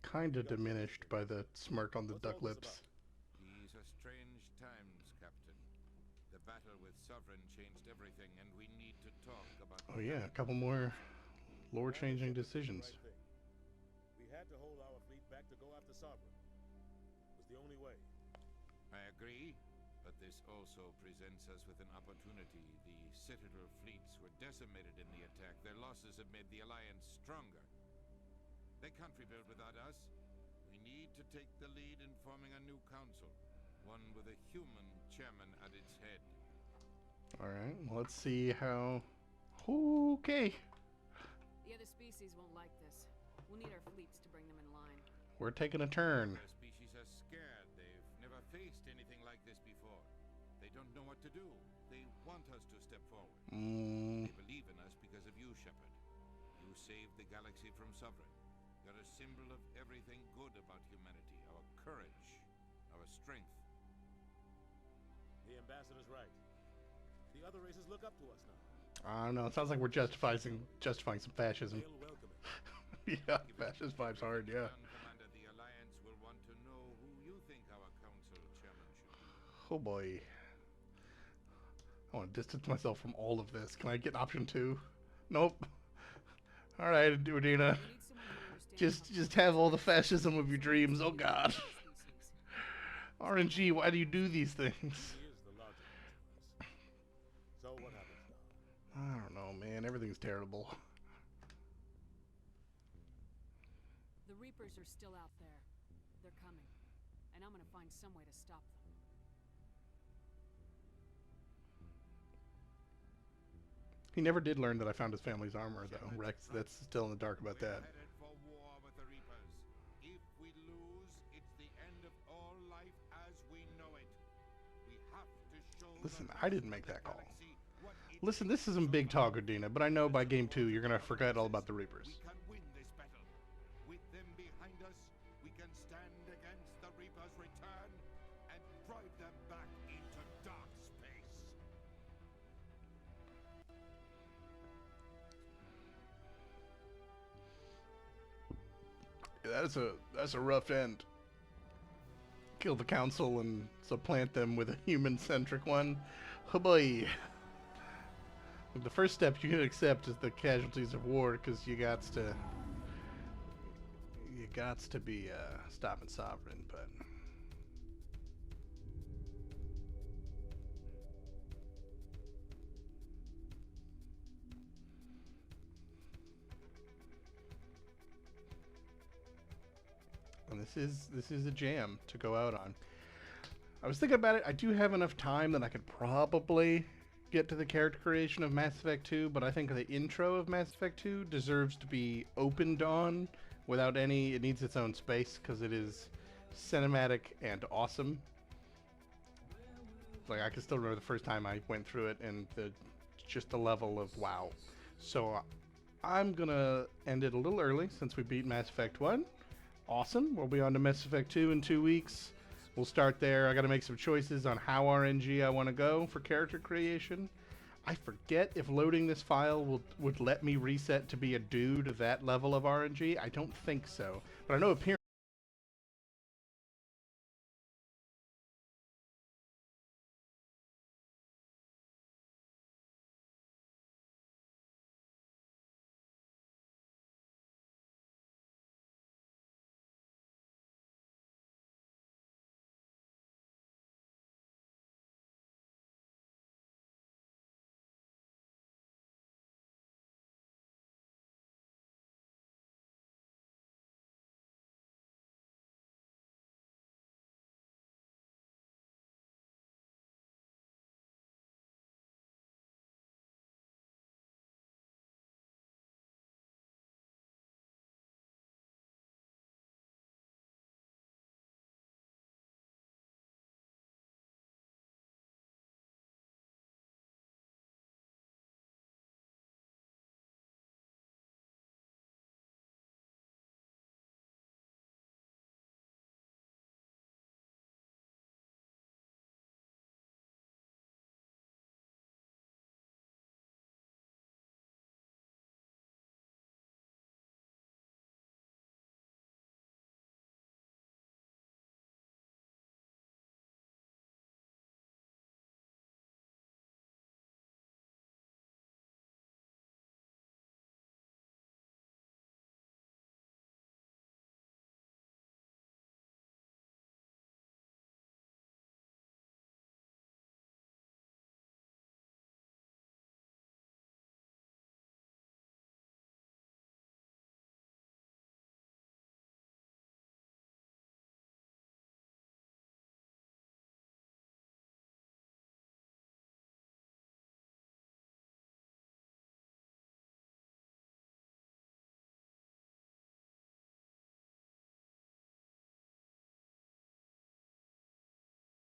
kind of diminished by the smirk on the duck lips. These are strange times, Captain. The battle with Sovereign changed everything, and we need to talk about... Oh yeah, a couple more lore-changing decisions. We had to hold our fleet back to go after Sovereign. It was the only way. I agree, but this also presents us with an opportunity. The Citadel fleets were decimated in the attack. Their losses have made the Alliance stronger. They can't rebuild without us. We need to take the lead in forming a new council, one with a human chairman at its head. Alright, well, let's see how... Okay. The other species won't like this. We'll need our fleets to bring them in line. We're taking a turn. Their species are scared. They've never faced anything like this before. They don't know what to do. They want us to step forward. They believe in us because of you, Shepard. You saved the galaxy from Sovereign. You're a symbol of everything good about humanity. Our courage, our strength. The ambassador's right. The other races look up to us now. I don't know. It sounds like we're justifying some fascism. They'll welcome it. Yeah, fascist vibes hard, yeah. Commander, the Alliance will want to know who you think our council chairman should be. Oh boy. I want to distance myself from all of this. Can I get option 2? Nope. Alright, Udina. Just have all the fascism of your dreams. Oh god. RNG, why do you do these things? Here's the logic. So what happens now? I don't know, man. Everything's terrible. The Reapers are still out there. They're coming. And I'm gonna find some way to stop them. He never did learn that I found his family's armor, though. Rex, that's still in the dark about that. Headed for war with the Reapers. If we lose, it's the end of all life as we know it. We have to show Listen, I didn't make that call. Listen, this isn't big talk, Udina, but I know by game 2 you're gonna forget all about the Reapers. We can win this battle. With them behind us, we can stand against the Reapers' return and drive them back into dark space. That's a rough end. Kill the council and supplant them with a human-centric one. Oh boy. The first step you can accept is the casualties of war, because you gots to be stopping Sovereign, but and this is a jam to go out on. I was thinking about it. I do have enough time that I could probably get to the character creation of Mass Effect 2, but I think the intro of Mass Effect 2 deserves to be opened on without any... It needs its own space, because it is cinematic and awesome. Like, I can still remember the first time I went through it, and just the level of wow. So, I'm gonna end it a little early, since we beat Mass Effect 1. Awesome. We'll be on to Mass Effect 2 in 2 weeks. We'll start there. I got to make some choices on how RNG I want to go for character creation. I forget if loading this file would let me reset to be a dude of that level of RNG. I don't think so. But I know appearance